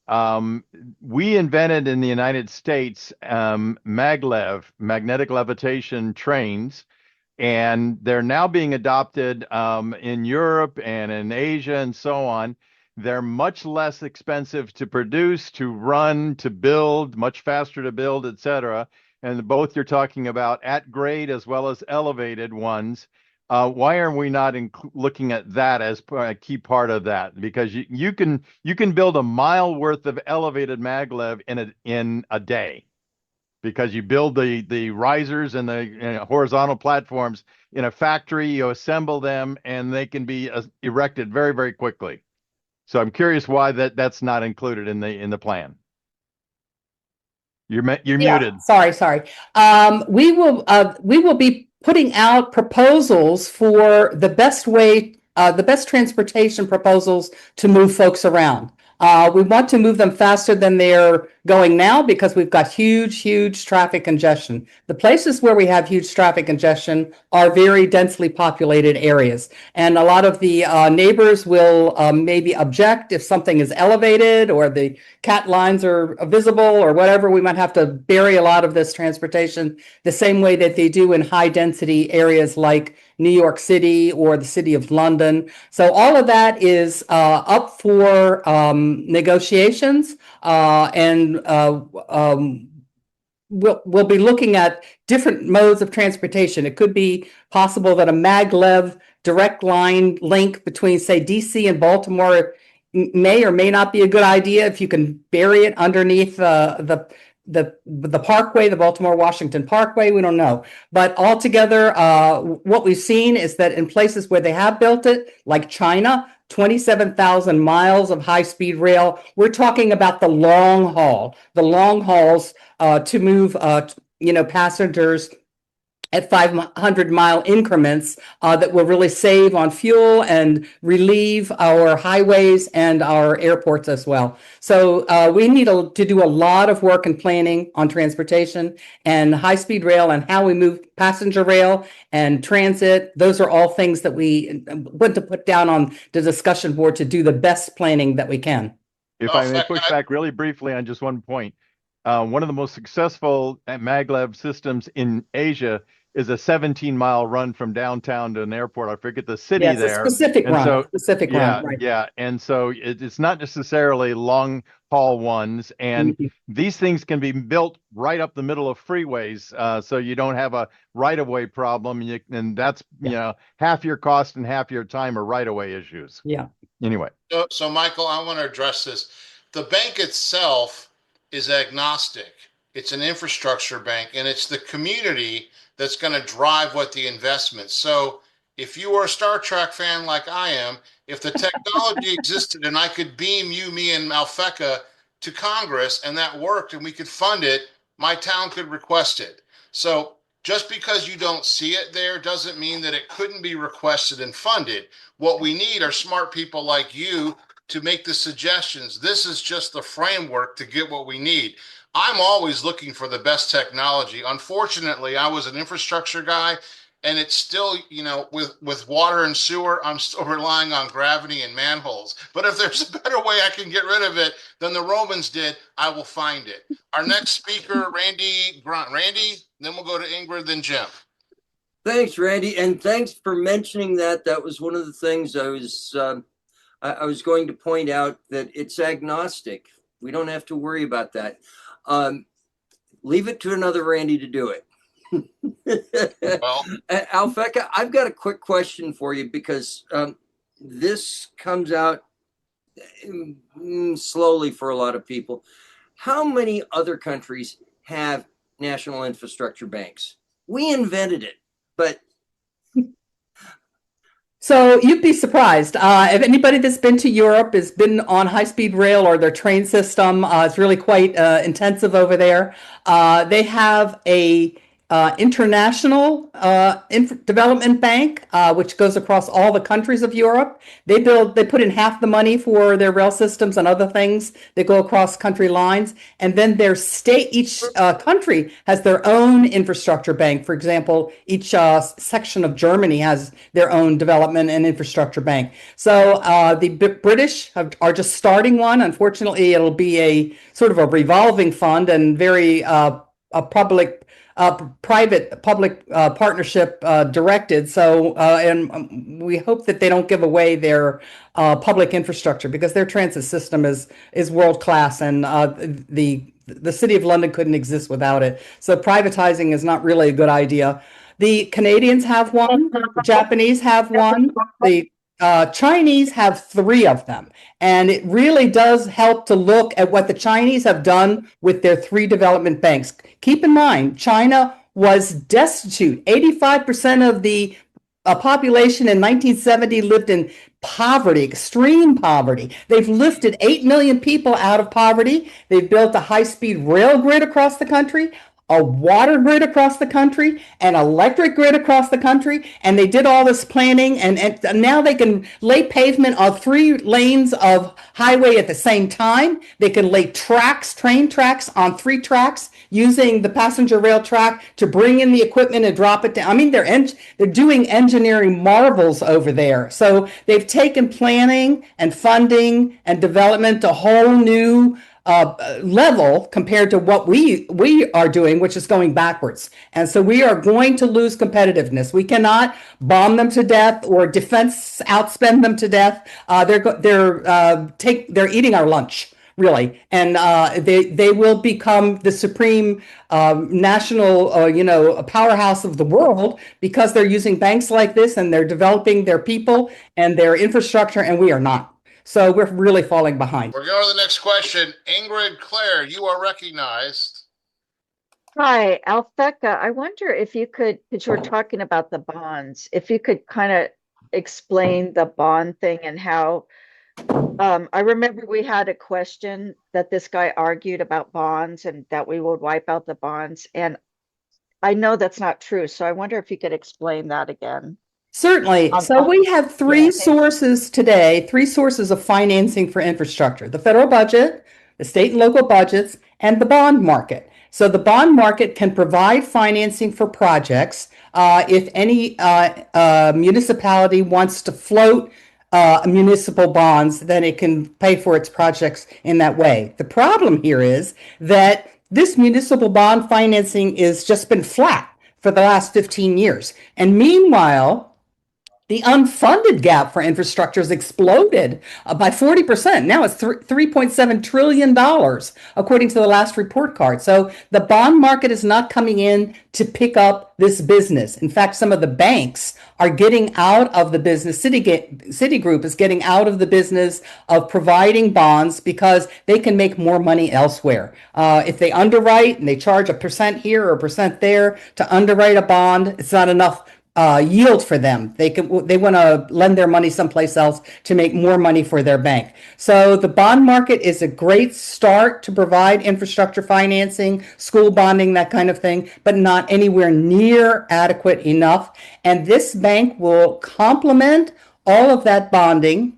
we invented in the United States maglev, magnetic levitation trains, and they're now being adopted in Europe and in Asia and so on. They're much less expensive to produce, to run, to build, much faster to build, et cetera. And both you're talking about at grade as well as elevated ones. Why are we not looking at that as a key part of that? Because you can build a mile worth of elevated maglev in a day, because you build the risers and the horizontal platforms in a factory, you assemble them, and they can be erected very, very quickly. So I'm curious why that's not included in the plan. You're muted. Sorry. We will be putting out proposals for the best way, the best transportation proposals to move folks around. We want to move them faster than they're going now because we've got huge traffic congestion. The places where we have huge traffic congestion are very densely populated areas. And a lot of the neighbors will maybe object if something is elevated or the cat lines are visible or whatever. We might have to bury a lot of this transportation the same way that they do in high density areas like New York City or the city of London. So all of that is up for negotiations, and we'll be looking at different modes of transportation. It could be possible that a maglev direct line link between, say, DC and Baltimore may or may not be a good idea if you can bury it underneath the parkway, the Baltimore-Washington Parkway. We don't know. But altogether, what we've seen is that in places where they have built it, like China, 27,000 miles of high-speed rail. We're talking about the long hauls to move, passengers at 500-mile increments that will really save on fuel and relieve our highways and our airports as well. So we need to do a lot of work and planning on transportation and high-speed rail and how we move passenger rail and transit. Those are all things that we want to put down on the discussion board to do the best planning that we can. If I may push back really briefly on just one point. One of the most successful maglev systems in Asia is a 17-mile run from downtown to an airport. I forget the city there. A specific and run. So, specific run. Right. Yeah. And so it's not necessarily long haul ones. And these things can be built right up the middle of freeways. So you don't have a right-of-way problem. And that's, half your cost and half your time are right-of-way issues. Yeah. Anyway. So Michael, I want to address this. The bank itself is agnostic. It's an infrastructure bank, and it's the community that's going to drive what the investment. So if you are a Star Trek fan like I am, if the technology existed and I could beam you, me, and Alfecca to Congress and that worked and we could fund it, my town could request it. So just because you don't see it there doesn't mean that it couldn't be requested and funded. What we need are smart people like you to make the suggestions. This is just the framework to get what we need. I'm always looking for the best technology. Unfortunately, I was an infrastructure guy, and it's still, with water and sewer, I'm still relying on gravity and manholes. But if there's a better way I can get rid of it than the Romans did, I will find it. Our next speaker, Randy Grunt. Randy, then we'll go to Ingrid, then Jim. Thanks, Randy, and thanks for mentioning that. That was one of the things I was going to point out, that it's agnostic. We don't have to worry about that. Leave it to another Randy to do it. Well, Alfecca, I've got a quick question for you, because this comes out slowly for a lot of people. How many other countries have national infrastructure banks? We invented it, but So you'd be surprised. If anybody that's been to Europe has been on high-speed rail or their train system, it's really quite intensive over there. They have a international development bank, which goes across all the countries of Europe. They put in half the money for their rail systems and other things that go across country lines. And then each country has their own infrastructure bank. For example, each section of Germany has their own development and infrastructure bank. So the British are just starting one. Unfortunately, it'll be a sort of a revolving fund and very private-public partnership directed. So, and we hope that they don't give away their public infrastructure, because their transit system is world class, and the city of London couldn't exist without it. So privatizing is not really a good idea. The Canadians have one, the Japanese have one, the Chinese have 3 of them. And it really does help to look at what the Chinese have done with their 3 development banks. Keep in mind, China was destitute. 85% of the population in 1970 lived in poverty, extreme poverty. They've lifted 8 million people out of poverty. They've built a high-speed rail grid across the country, a water grid across the country, an electric grid across the country, and they did all this planning, and now they can lay pavement on 3 lanes of highway at the same time. They can lay train tracks on 3 tracks using the passenger rail track to bring in the equipment and drop it down. I mean, they're doing engineering marvels over there. So they've taken planning and funding and development to a whole new level compared to what we are doing, which is going backwards. And so we are going to lose competitiveness. We cannot bomb them to death or defense outspend them to death. They're eating our lunch, really, and they will become the supreme national powerhouse of the world, because they're using banks like this, and they're developing their people and their infrastructure, and we are not. So we're really falling behind. We're going to the next question. Ingrid Clare, you are recognized. Hi, Alfecca. I wonder if you could, because you were talking about the bonds, if you could kind of explain the bond thing and how, I remember we had a question that this guy argued about bonds and that we would wipe out the bonds. And I know that's not true. So I wonder if you could explain that again. Certainly. So we have 3 sources today, 3 sources of financing for infrastructure: the federal budget, the state and local budgets, and the bond market. So the bond market can provide financing for projects. If any municipality wants to float municipal bonds, then it can pay for its projects in that way. The problem here is that this municipal bond financing has just been flat for the last 15 years. And meanwhile, The unfunded gap for infrastructure has exploded by 40%. Now it's $3.7 trillion, according to the last report card. So the bond market is not coming in to pick up this business. In fact, some of the banks are getting out of the business. Citigroup is getting out of the business of providing bonds because they can make more money elsewhere. If they underwrite and they charge a percent here or a percent there to underwrite a bond, it's not enough yield for them. They want to lend their money someplace else to make more money for their bank. So the bond market is a great start to provide infrastructure financing, school bonding, that kind of thing, but not anywhere near adequate enough. And this bank will complement all of that bonding.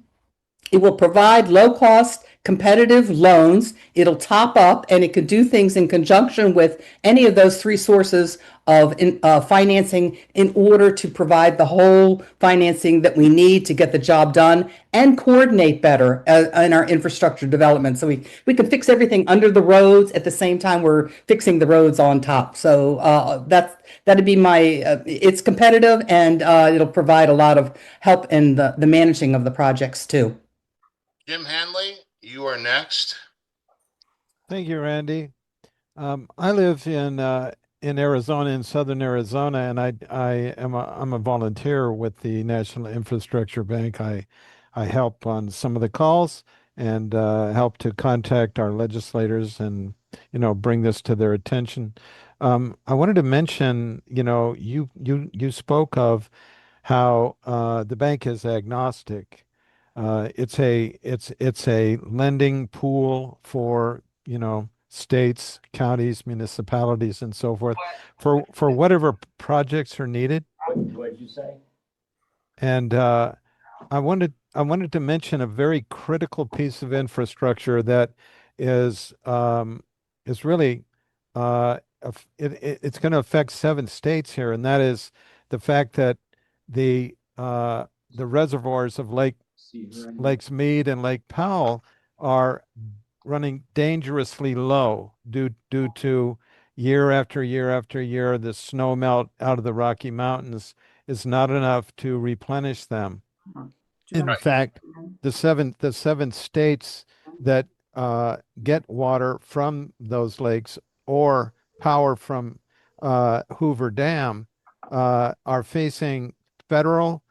It will provide low-cost, competitive loans. It'll top up, and it could do things in conjunction with any of those three sources of financing in order to provide the whole financing that we need to get the job done and coordinate better in our infrastructure development. So we can fix everything under the roads at the same time we're fixing the roads on top. So that'd be my, it's competitive, and it'll provide a lot of help in the managing of the projects too. Jim Hanley, you are next. Thank you, Randy. I live in Arizona, in southern Arizona, and I'm a volunteer with the National Infrastructure Bank. I help on some of the calls and help to contact our legislators and bring this to their attention. I wanted to mention, you spoke of how the bank is agnostic. It's a lending pool for states, counties, municipalities, and so forth for whatever projects are needed. What did you say? And I wanted to mention a very critical piece of infrastructure that is really it's going to affect 7 states here, and that is the fact that the reservoirs of Lakes Mead and Lake Powell are running dangerously low due to year after year after year, the snow melt out of the Rocky Mountains is not enough to replenish them. In fact, the seven states that get water from those lakes or power from Hoover Dam are facing federal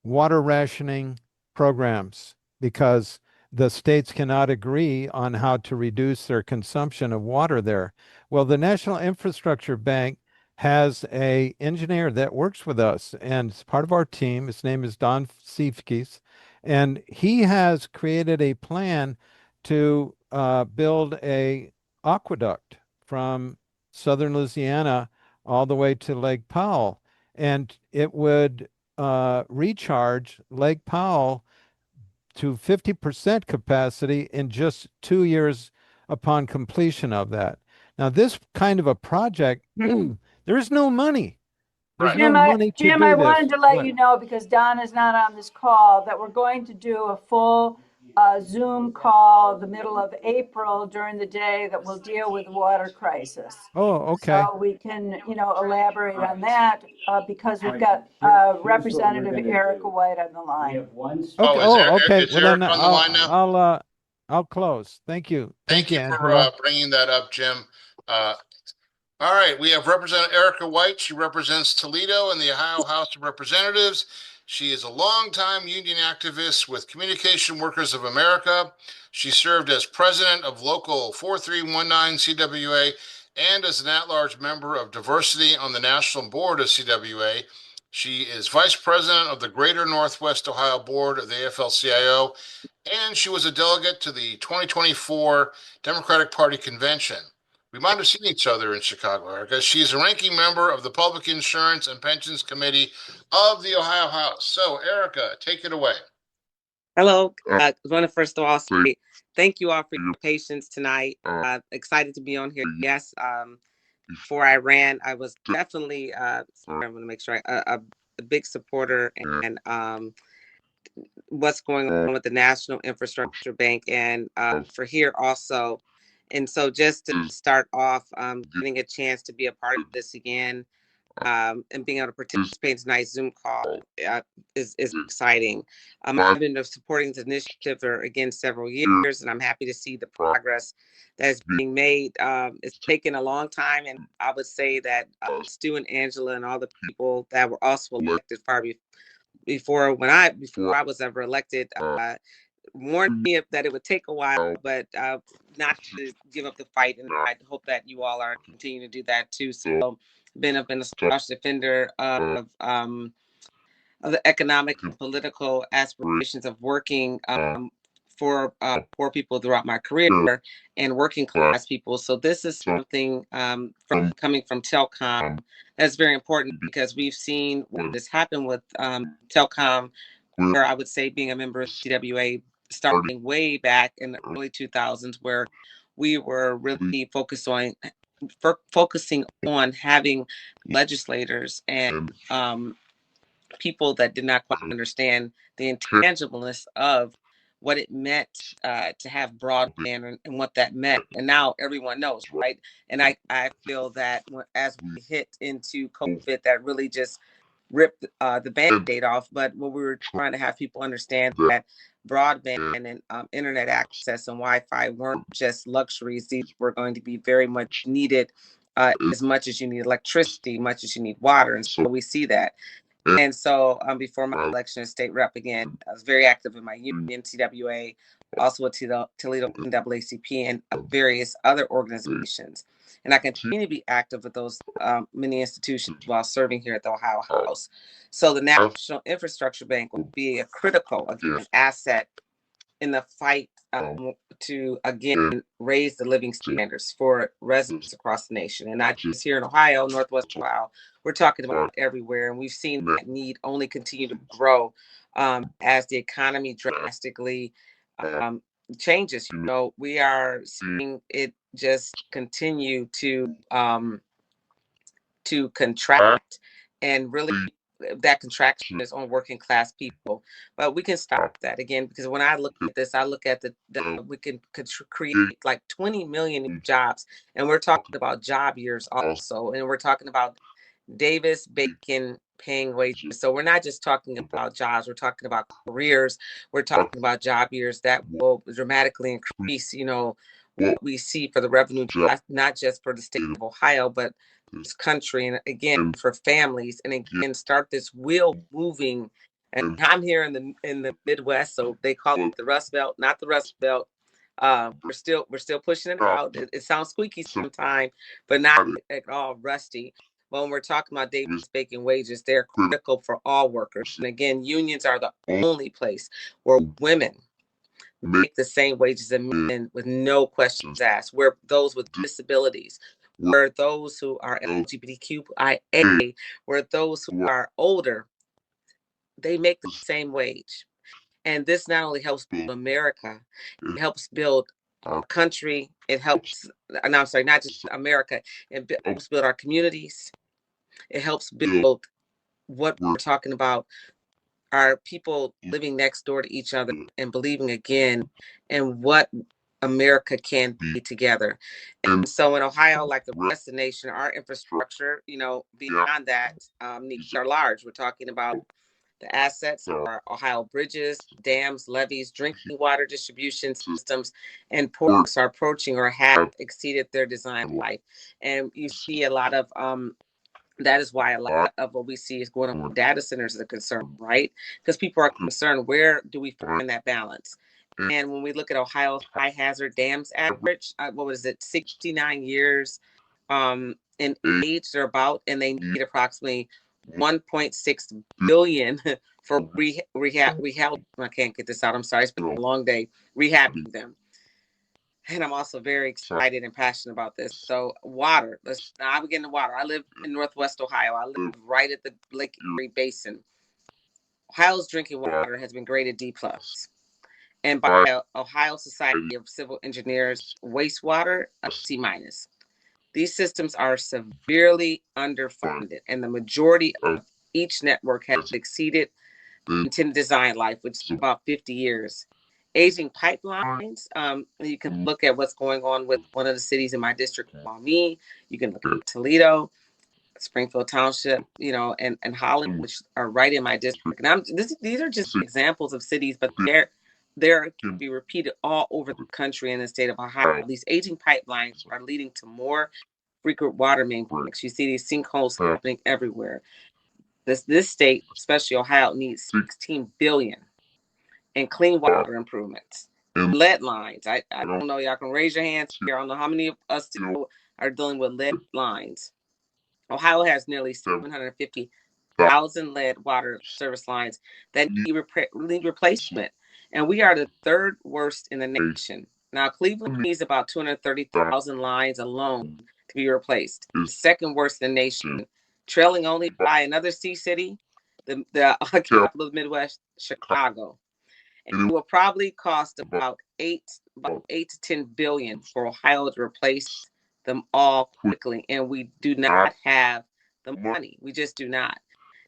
water rationing programs because the states cannot agree on how to reduce their consumption of water there. Well, the National Infrastructure Bank has an engineer that works with us, and it's part of our team. His name is Don Siefkes, and he has created a plan to build a aqueduct from southern Louisiana all the way to Lake Powell, and it would recharge Lake Powell to 50% capacity in just 2 years upon completion of that. Now, this kind of a project, there is no money. There's no money to Jim, do I this. wanted to let you know, because Don is not on this call, that we're going to do a full Zoom call the middle of April during the day that will deal with the water crisis. Oh, okay. So we can, elaborate on that because we've got Representative Erica White on the line. Okay. Okay. Is Eric on the line now? I'll close. Thank you. Thank you Angela. for bringing that up, Jim. All right, we have Representative Erica White. She represents Toledo in the Ohio House of Representatives. She is a longtime union activist with Communication Workers of America. She served as president of Local 4319 CWA and as an at-large member of Diversity on the National Board of CWA. She is vice president of the Greater Northwest Ohio Board of the AFL-CIO, and she was a delegate to the 2024 Democratic Party Convention. We might have seen each other in Chicago, Erica. She is a ranking member of the Public Insurance and Pensions Committee of the Ohio House. So, Erica, take it away. Hello. I want to first of all say thank you all for your patience tonight. Excited to be on here. Yes, before I ran, I was definitely, I want to make sure, a big supporter and what's going on with the National Infrastructure Bank and for here also. And so just to start off, getting a chance to be a part of this again and being able to participate in tonight's Zoom call is exciting. I've been supporting this initiative for, again, several years, and I'm happy to see the progress that is being made. It's taken a long time, and I would say that Stu and Angela and all the people that were also elected far before I was ever elected warned me that it would take a while, but not to give up the fight. And I hope that you all are continuing to do that too. So, been a staunch defender of the economic and political aspirations of working for poor people throughout my career and working class people. So this is something coming from telecom that's very important, because we've seen what has happened with telecom, where I would say, being a member of CWA, starting way back in the early 2000s, where we were really focusing on having legislators and people that did not quite understand the intangibleness of what it meant to have broadband and what that meant. And now everyone knows, right? And I feel that as we hit into COVID, that really just ripped the Band-Aid off. But what we were trying to have people understand, that broadband and internet access and Wi-Fi weren't just luxuries. These were going to be very much needed, as much as you need electricity, much as you need water. And so we see that. And so before my election as state rep, again, I was very active in my union, TWA, also with Toledo NAACP and various other organizations. And I continue to be active with those many institutions while serving here at the Ohio House. So the National Infrastructure Bank will be a critical, again, asset in the fight to, again, raise the living standards for residents across the nation. And not just here in Ohio, Northwest Ohio, we're talking about everywhere. And we've seen that need only continue to grow as the economy drastically changes. You know, we are seeing it just continue to contract, and really that contraction is on working class people. But we can stop that, again, because when I look at this, I look at we can create like 20 million new jobs, and we're talking about job years also, and we're talking about Davis Bacon paying wages. So we're not just talking about jobs, we're talking about careers, we're talking about job years that will dramatically increase, you know, what we see for the revenue, not just for the state of Ohio, but this country, and again for families, and again start this wheel moving. And I'm here in the Midwest, so they call it the Rust Belt, not the Rust Belt. We're still pushing it out. It sounds squeaky sometimes, but not at all rusty. But when we're talking about Davis Bacon wages, they're critical for all workers. And again, unions are the only place where women make the same wages as men with no questions asked, where those with disabilities, where those who are LGBTQIA, where those who are older, they make the same wage. And this not only helps build America, it helps build our country. It helps, no, I'm sorry, not just America. It helps build our communities. It helps build what we're talking about, are people living next door to each other and believing again in what America can be together. And so in Ohio, like the rest of the nation, our infrastructure, you know, beyond that, needs are large. We're talking about the assets of our Ohio bridges, dams, levees, drinking water distribution systems, and ports are approaching or have exceeded their design life. And you see a lot of that is why a lot of what we see is going on with data centers is a concern, right? Because people are concerned, where do we find that balance? And when we look at Ohio's high hazard dams average, what was it, 69 years in age or about, and they need approximately 1.6 billion for rehab. I can't get this out. I'm sorry, it's been a long day. Rehabbing them. And I'm also very excited and passionate about this. So water, now I'm getting to water. I live in Northwest Ohio. I live right at the Lake Erie Basin. Ohio's drinking water has been graded D+. And by Ohio Society of Civil Engineers, wastewater, C-. These systems are severely underfunded, and the majority of each network has exceeded intended design life, which is about 50 years. Aging pipelines, you can look at what's going on with one of the cities in my district, Maumee. You can look at Toledo. Springfield Township, and Holland, which are right in my district. And these are just examples of cities, but they're can be repeated all over the country in the state of Ohio. These aging pipelines are leading to more frequent water main breaks. You see these sinkholes happening everywhere. This state, especially Ohio, needs 16 billion in clean water improvements. Lead lines. I don't know. Y'all can raise your hands here. I don't know how many of us are dealing with lead lines. Ohio has nearly 750,000 lead water service lines that need replacement. And we are the third worst in the nation. Now, Cleveland needs about 230,000 lines alone to be replaced. The second worst in the nation, trailing only by another sea city, the capital of the Midwest, Chicago. And it will probably cost about 8 to 10 billion for Ohio to replace them all quickly. And we do not have the money. We just do not.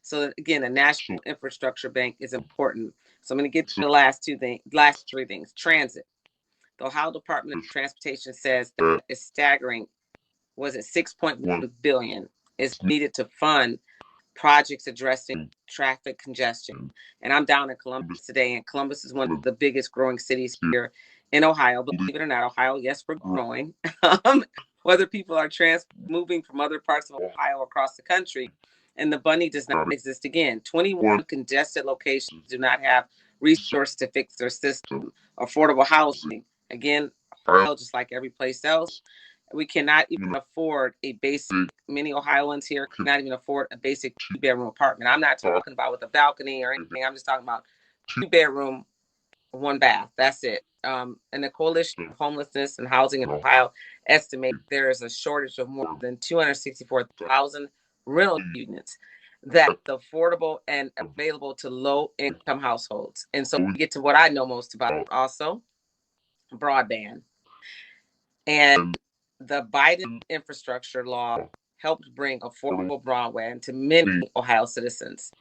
So again, a national infrastructure bank is important. So I'm going to get to the last three things. Transit. The Ohio Department of Transportation says that it's staggering. Was it 6.1 billion is needed to fund projects addressing traffic congestion. And I'm down in Columbus today, and Columbus is one of the biggest growing cities here in Ohio. Believe it or not, Ohio, yes, we're growing. Whether people are moving from other parts of Ohio across the country, and the bunny does not exist again. 21 congested locations do not have resources to fix their system. Affordable housing, again, Ohio, just like every place else, we cannot even afford a basic, many Ohioans here cannot even afford a basic 2-bedroom apartment. I'm not talking about with a balcony or anything. I'm just talking about 2-bedroom, 1 bath. That's it. And the Coalition of Homelessness and Housing in Ohio estimate there is a shortage of more than 264,000 rental units that are affordable and available to low-income households. And so we get to what I know most about also, broadband. And the Biden infrastructure law helped bring affordable broadband to many Ohio citizens.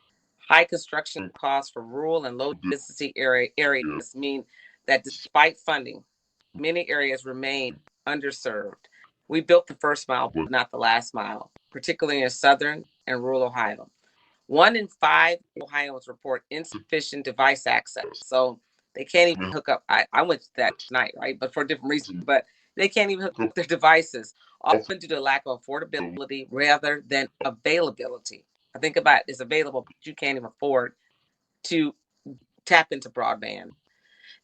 High construction costs for rural and low density areas mean that despite funding, many areas remain underserved. We built the first mile, but not the last mile, particularly in southern and rural Ohio. 1 in 5 Ohioans report insufficient device access. So they can't even hook up. I went to that tonight, right? But for a different reason. But they can't even hook up their devices, often due to lack of affordability rather than availability. I think about it's available, but you can't even afford to tap into broadband.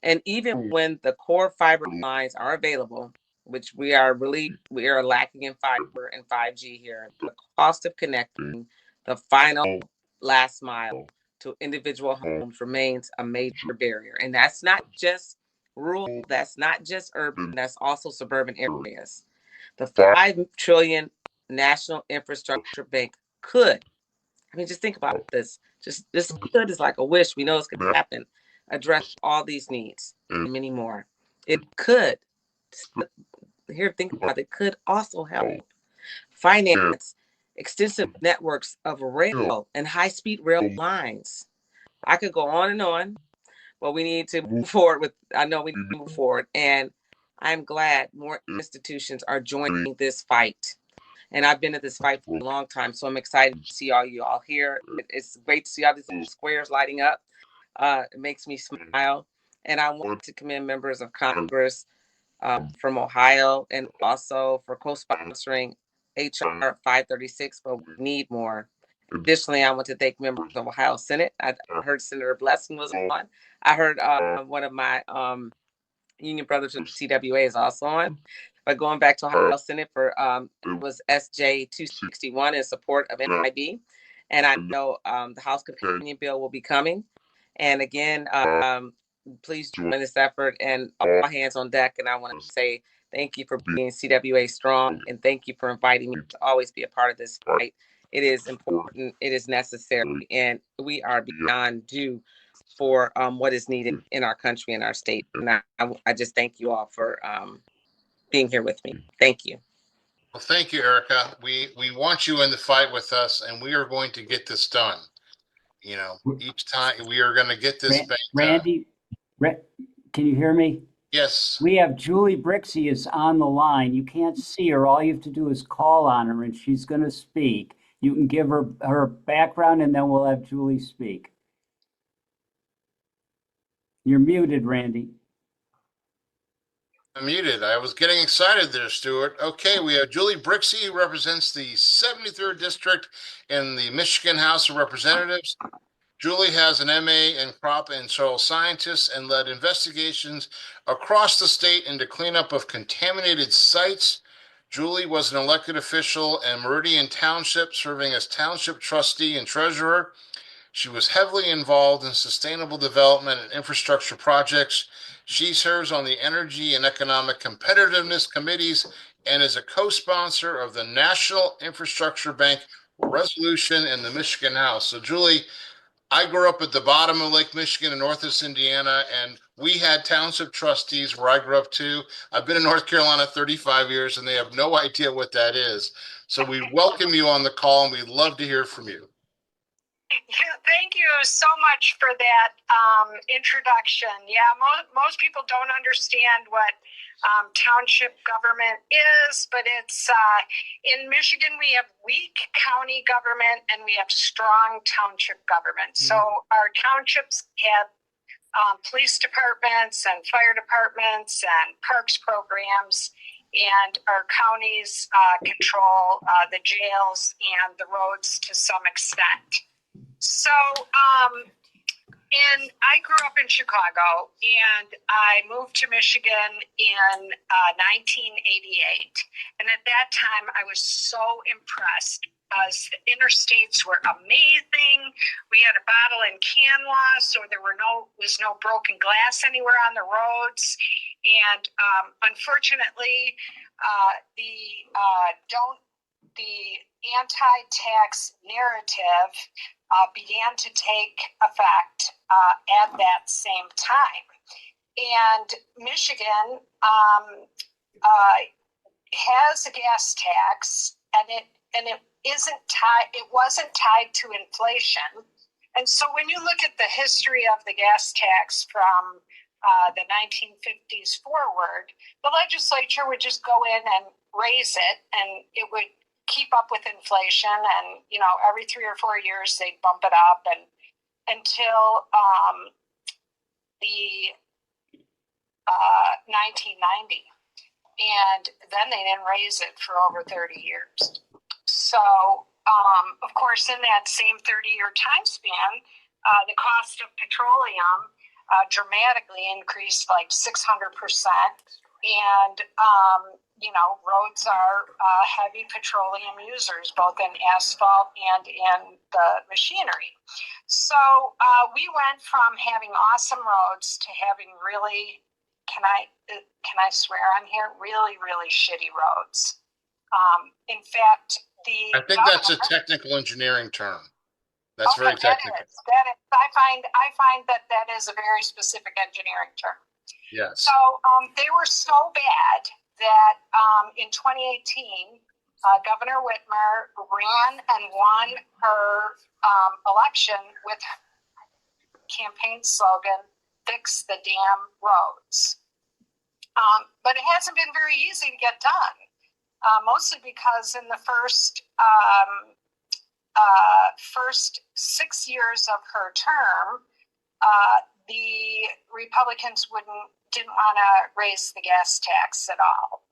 And even when the core fiber lines are available, which we are lacking in fiber and 5G here, the cost of connecting the final last mile to individual homes remains a major barrier. And that's not just rural, that's not just urban, that's also suburban areas. The $5 trillion National Infrastructure Bank could, just think about this. Just this could is like a wish. We know it's going to happen. Address all these needs and many more. It could, think about it, could also help finance extensive networks of rail and high-speed rail lines. I could go on, but we need to move forward I know we need to move forward. And I'm glad more institutions are joining this fight. And I've been at this fight for a long time, so I'm excited to see all you all here. It's great to see all these little squares lighting up. It makes me smile. And I want to commend members of Congress from Ohio and also for co-sponsoring HR 536, but we need more. Additionally, I want to thank members of Ohio Senate. I heard Senator Blessing was on. I heard one of my union brothers from CWA is also on. But going back to Ohio Senate for it was SJ 261 in support of NIB. And I know the House Companion Bill will be coming. And again, please join this effort and all hands on deck. And I want to say thank you for being CWA strong, and thank you for inviting me to always be a part of this fight. It is important, it is necessary, and we are beyond due for what is needed in our country and our state. And I just thank you all for being here with me. Thank you. Well, thank you, Erica. We want you in the fight with us, and we are going to get this done. Each time we are going to get this bank done. Randy, can you hear me? Yes. We have Julie Brixey is on the line. You can't see her. All you have to do is call on her, and she's going to speak. You can give her background and then we'll have Julie speak. You're muted, Randy. I'm muted. I was getting excited there, Stuart. Okay, we have Julie Brixey, who represents the 73rd District in the Michigan House of Representatives. Julie has an MA in crop and soil scientists and led investigations across the state into cleanup of contaminated sites. Julie was an elected official in Meridian Township, serving as township trustee and treasurer. She was heavily involved in sustainable development and infrastructure projects. She serves on the Energy and Economic Competitiveness Committees and is a co-sponsor of the National Infrastructure Bank resolution in the Michigan House. So, Julie, I grew up at the bottom of Lake Michigan in Northeast Indiana, and we had township trustees where I grew up too. I've been in North Carolina 35 years, and they have no idea what that is. So we welcome you on the call, and we'd love to hear from you. Thank you so much for that introduction. Yeah, most people don't understand what township government is, but it's in Michigan we have weak county government and we have strong township government. So our townships have police departments and fire departments and parks programs, and our counties control the jails and the roads to some extent. So, and I grew up in Chicago, and I moved to Michigan in 1988. And at that time, I was so impressed because the interstates were amazing. We had a bottle and can law, so there was no broken glass anywhere on the roads. And unfortunately, the anti-tax narrative began to take effect at that same time. And Michigan has a gas tax, and it wasn't tied to inflation. And so when you look at the history of the gas tax from the 1950s forward, the legislature would just go in and raise it, and it would keep up with inflation, and every 3 or 4 years they'd bump it up, and until the 1990, and then they didn't raise it for over 30 years. So of course, in that same 30-year time span, the cost of petroleum dramatically increased like 600%. And, roads are heavy petroleum users, both in asphalt and in the machinery. So we went from having awesome roads to having really, can I swear on here? Really, really shitty roads. In fact, I think that's a technical engineering term. That's very technical. That is. I find that is a very specific engineering term. Yes. So they were so bad that in 2018, Governor Whitmer ran and won her election with campaign slogan, "Fix the damn roads." But it hasn't been very easy to get done, mostly because in the first 6 years of her term, the Republicans didn't want to raise the gas tax at all.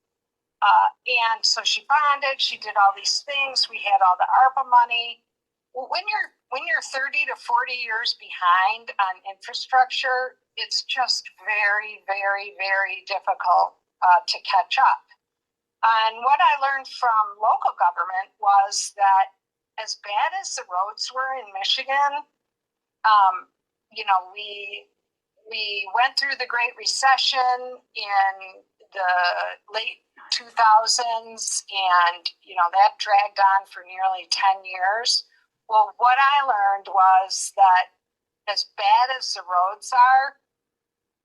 And so she bonded, she did all these things, we had all the ARPA money. Well, when you're 30 to 40 years behind on infrastructure, it's just very, very, very difficult to catch up. And what I learned from local government was that as bad as the roads were in Michigan, we went through the Great Recession in the late 2000s, and that dragged on for nearly 10 years. Well, what I learned was that as bad as the roads are,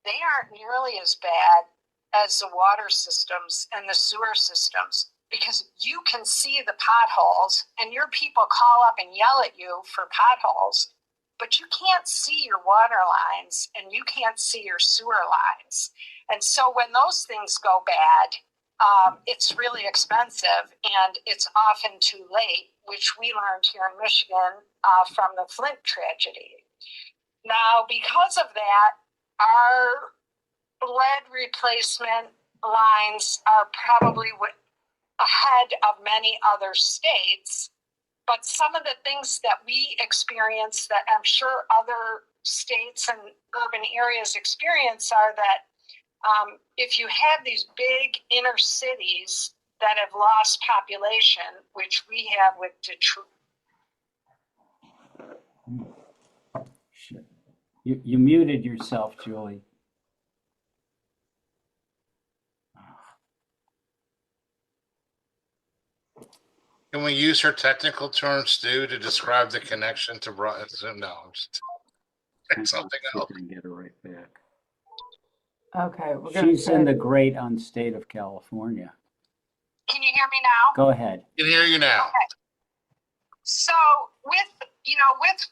they aren't nearly as bad as the water systems and the sewer systems, because you can see the potholes and your people call up and yell at you for potholes, but you can't see your water lines and you can't see your sewer lines. And so when those things go bad, it's really expensive and it's often too late, which we learned here in Michigan from the Flint tragedy. Now, because of that, our lead replacement lines are probably ahead of many other states. But some of the things that we experience that I'm sure other states and urban areas experience are that if you have these big inner cities that have lost population, which we have with Detroit. You muted yourself, Julie. Can we use her technical terms, Stu, to describe the connection to no, I'm just something else. And get her right back. Okay, She's in the great unstate of California. Can you hear me now? Go ahead. I can hear you now. Okay. So with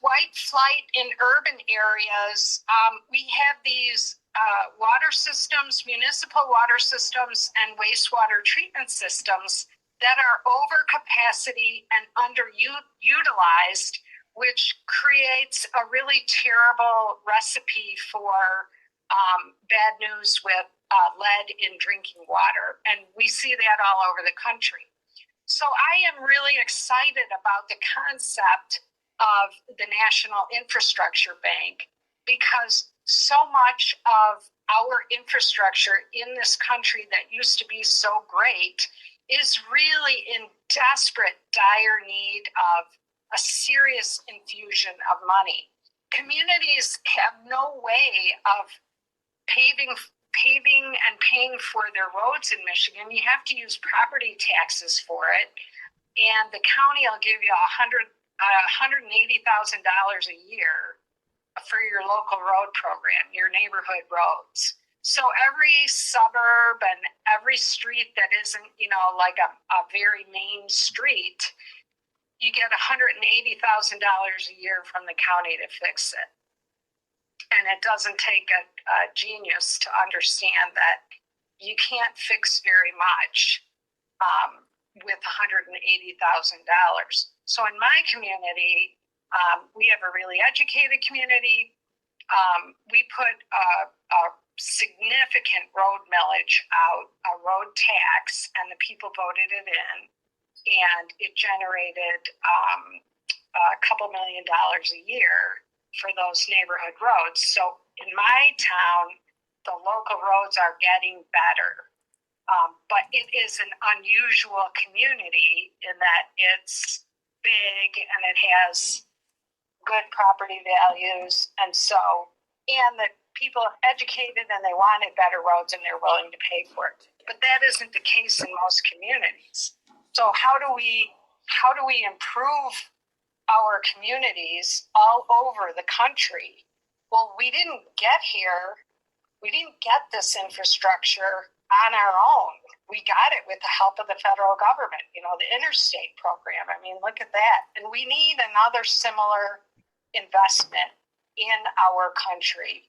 white flight in urban areas, we have these water systems, municipal water systems, and wastewater treatment systems that are over capacity and underutilized, which creates a really terrible recipe for bad news with lead in drinking water. And we see that all over the country. So I am really excited about the concept of the National Infrastructure Bank because so much of our infrastructure in this country that used to be so great is really in desperate, dire need of a serious infusion of money. Communities have no way of paving and paying for their roads in Michigan. You have to use property taxes for it, and the county will give you $180,000 a year for your local road program, your neighborhood roads. So every suburb and every street that isn't, like a very main street, you get $180,000 a year from the county to fix it. And it doesn't take a genius to understand that you can't fix very much with $180,000. So in my community, we have a really educated community. We put a significant road millage out, a road tax, and the people voted it in. And it generated a couple $1 million a year for those neighborhood roads. So in my town, the local roads are getting better. But it is an unusual community in that it's big and it has good property values. And the people are educated and they wanted better roads and they're willing to pay for it. But that isn't the case in most communities. So how do we improve our communities all over the country? Well, we didn't get this infrastructure on our own. We got it with the help of the federal government, the interstate program. I mean, look at that. And we need another similar investment in our country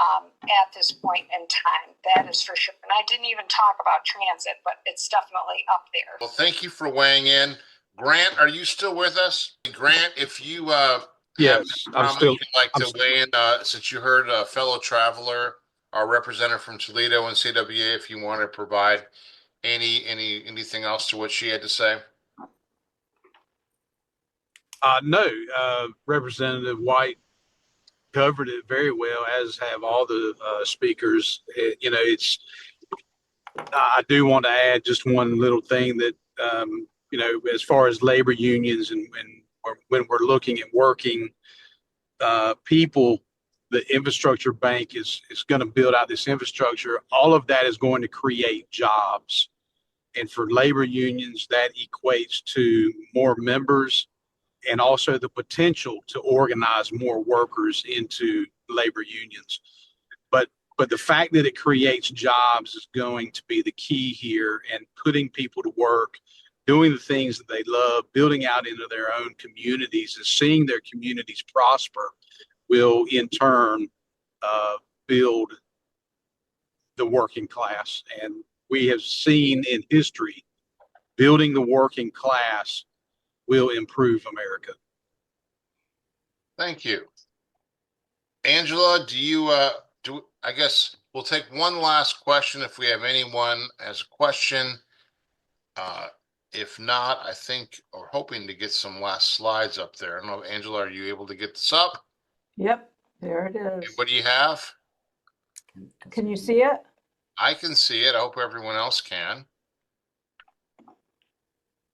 at this point in time. That is for sure. And I didn't even talk about transit, but it's definitely up there. Well, thank you for weighing in. Grant, are you still with us? Grant, if you Yes, I'm still. you'd like to weigh in, since you heard a fellow traveler, our representative from Toledo and CWA, if you want to provide anything else to what she had to say. No, Representative White covered it very well, as have all the speakers. I do want to add just one little thing that, as far as labor unions and when we're looking at working people, the infrastructure bank is going to build out this infrastructure. All of that is going to create jobs. And for labor unions, that equates to more members and also the potential to organize more workers into labor unions. But the fact that it creates jobs is going to be the key here, and putting people to work, doing the things that they love, building out into their own communities and seeing their communities prosper will in turn build the working class. And we have seen in history, building the working class will improve America. Thank you. Angela, do you, I guess we'll take one last question if we have anyone has a question. If not, I think we're hoping to get some last slides up there. I don't know, Angela, are you able to get this up? Yep, there it And is. what do you have? Can you see it? I can see it. I hope everyone else can. It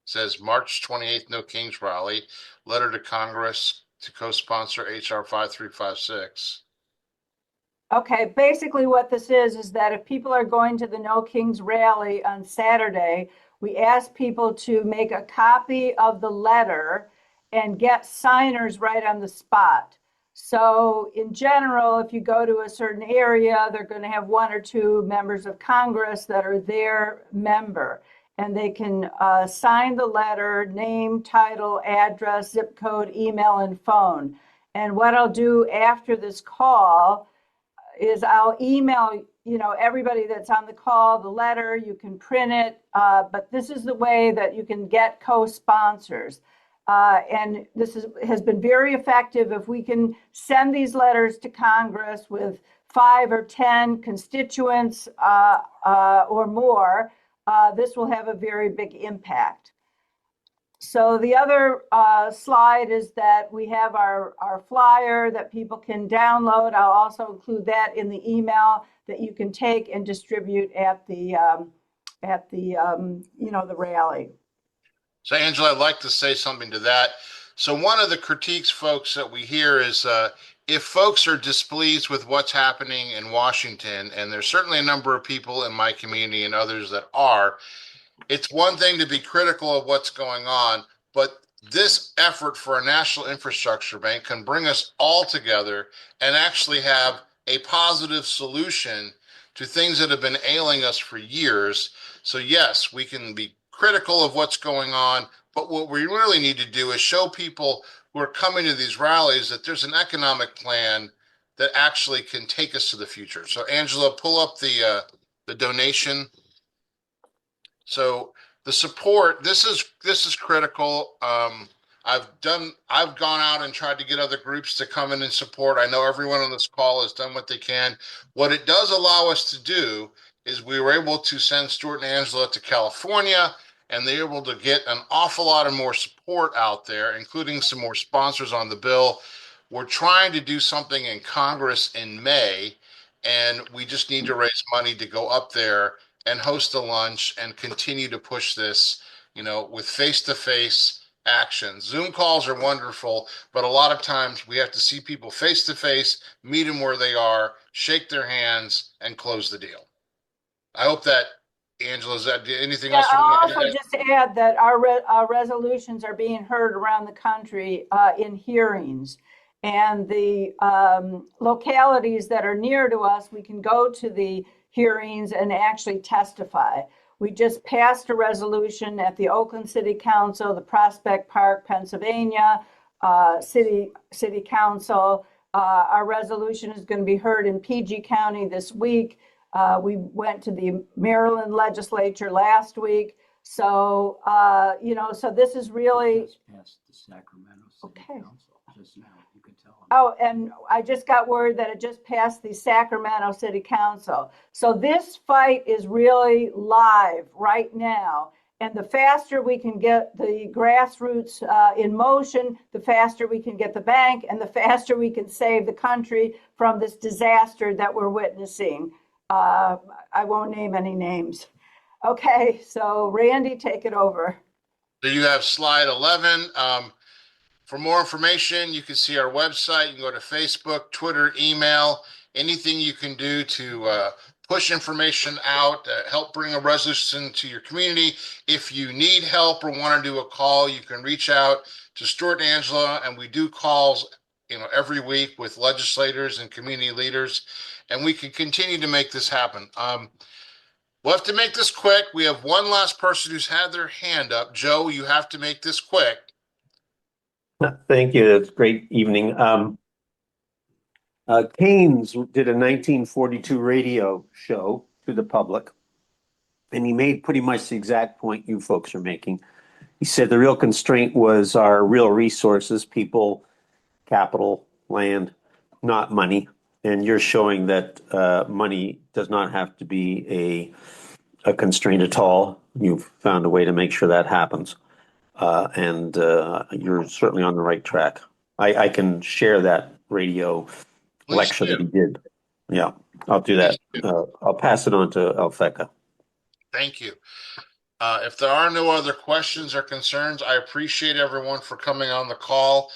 says March 28th, No Kings Rally, letter to Congress to co-sponsor HR 5356. Okay, basically what this is that if people are going to the No Kings rally on Saturday, we ask people to make a copy of the letter and get signers right on the spot. So in general, if you go to a certain area, they're going to have one or two members of Congress that are their member. And they can sign the letter, name, title, address, zip code, email, and phone. And what I'll do after this call is I'll email, everybody that's on the call, the letter, you can print it, but this is the way that you can get co-sponsors. And this has been very effective. If we can send these letters to Congress with 5 or 10 constituents or more, this will have a very big impact. So the other slide is that we have our flyer that people can download. I'll also include that in the email that you can take and distribute at the the rally. So Angela, I'd like to say something to that. So one of the critiques, folks, that we hear is if folks are displeased with what's happening in Washington, and there's certainly a number of people in my community and others that are, it's one thing to be critical of what's going on, but this effort for a national infrastructure bank can bring us all together and actually have a positive solution to things that have been ailing us for years. So yes, we can be critical of what's going on, but what we really need to do is show people who are coming to these rallies that there's an economic plan that actually can take us to the future. So Angela, pull up the donation. So the support, this is critical. I've gone out and tried to get other groups to come in and support. I know everyone on this call has done what they can. What it does allow us to do is we were able to send Stuart and Angela to California, and they're able to get an awful lot of more support out there, including some more sponsors on the bill. We're trying to do something in Congress in May, and we just need to raise money to go up there and host a lunch and continue to push this, with face-to-face action. Zoom calls are wonderful, but a lot of times we have to see people face-to-face, meet them where they are, shake their hands, and close the deal. I hope that, Angela, is that anything else? I'll also just add that our resolutions are being heard around the country in hearings. And the localities that are near to us, we can go to the hearings and actually testify. We just passed a resolution at the Oakland City Council, the Prospect Park, Pennsylvania City Council. Our resolution is going to be heard in PG County this week. We went to the Maryland legislature last week. So, so this is really. Passed the Sacramento City Okay. Council just now. You can tell them. Oh, and I just got word that it just passed the Sacramento City Council. So this fight is really live right now. And the faster we can get the grassroots in motion, the faster we can get the bank, and the faster we can save the country from this disaster that we're witnessing. I won't name any names. Okay, so Randy, take it over. So you have slide 11. For more information, you can see our website. You can go to Facebook, Twitter, email, anything you can do to push information out, help bring a resolution to your community. If you need help or want to do a call, you can reach out to Stuart and Angela, and we do calls every week with legislators and community leaders, and we can continue to make this happen. We'll have to make this quick. We have one last person who's had their hand up. Joe, you have to make this quick. Thank you. That's a great evening. Keynes did a 1942 radio show to the public. and he made pretty much the exact point you folks are making. He said the real constraint was our real resources, people, capital, land, not money. And you're showing that money does not have to be a constraint at all. You've found a way to make sure that happens. And you're certainly on the right track. I can share that radio lecture that he did. Yeah, I'll do that. I'll pass it on to Alfeka. Thank you. If there are no other questions or concerns, I appreciate everyone for coming on the call.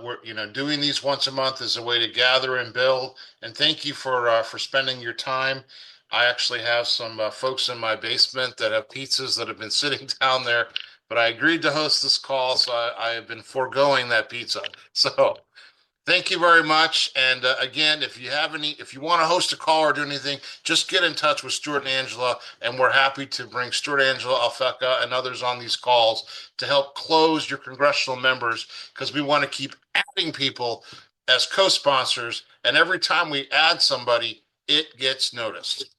We're, doing these once a month is a way to gather and build. And thank you for spending your time. I actually have some folks in my basement that have pizzas that have been sitting down there, but I agreed to host this call, so I have been foregoing that pizza. So thank you very much. And again, if you want to host a call or do anything, just get in touch with Stuart and Angela, and we're happy to bring Stuart, Angela, Alfeka, and others on these calls to help close your congressional members, because we want to keep adding people as co-sponsors. And every time we add somebody, it gets noticed.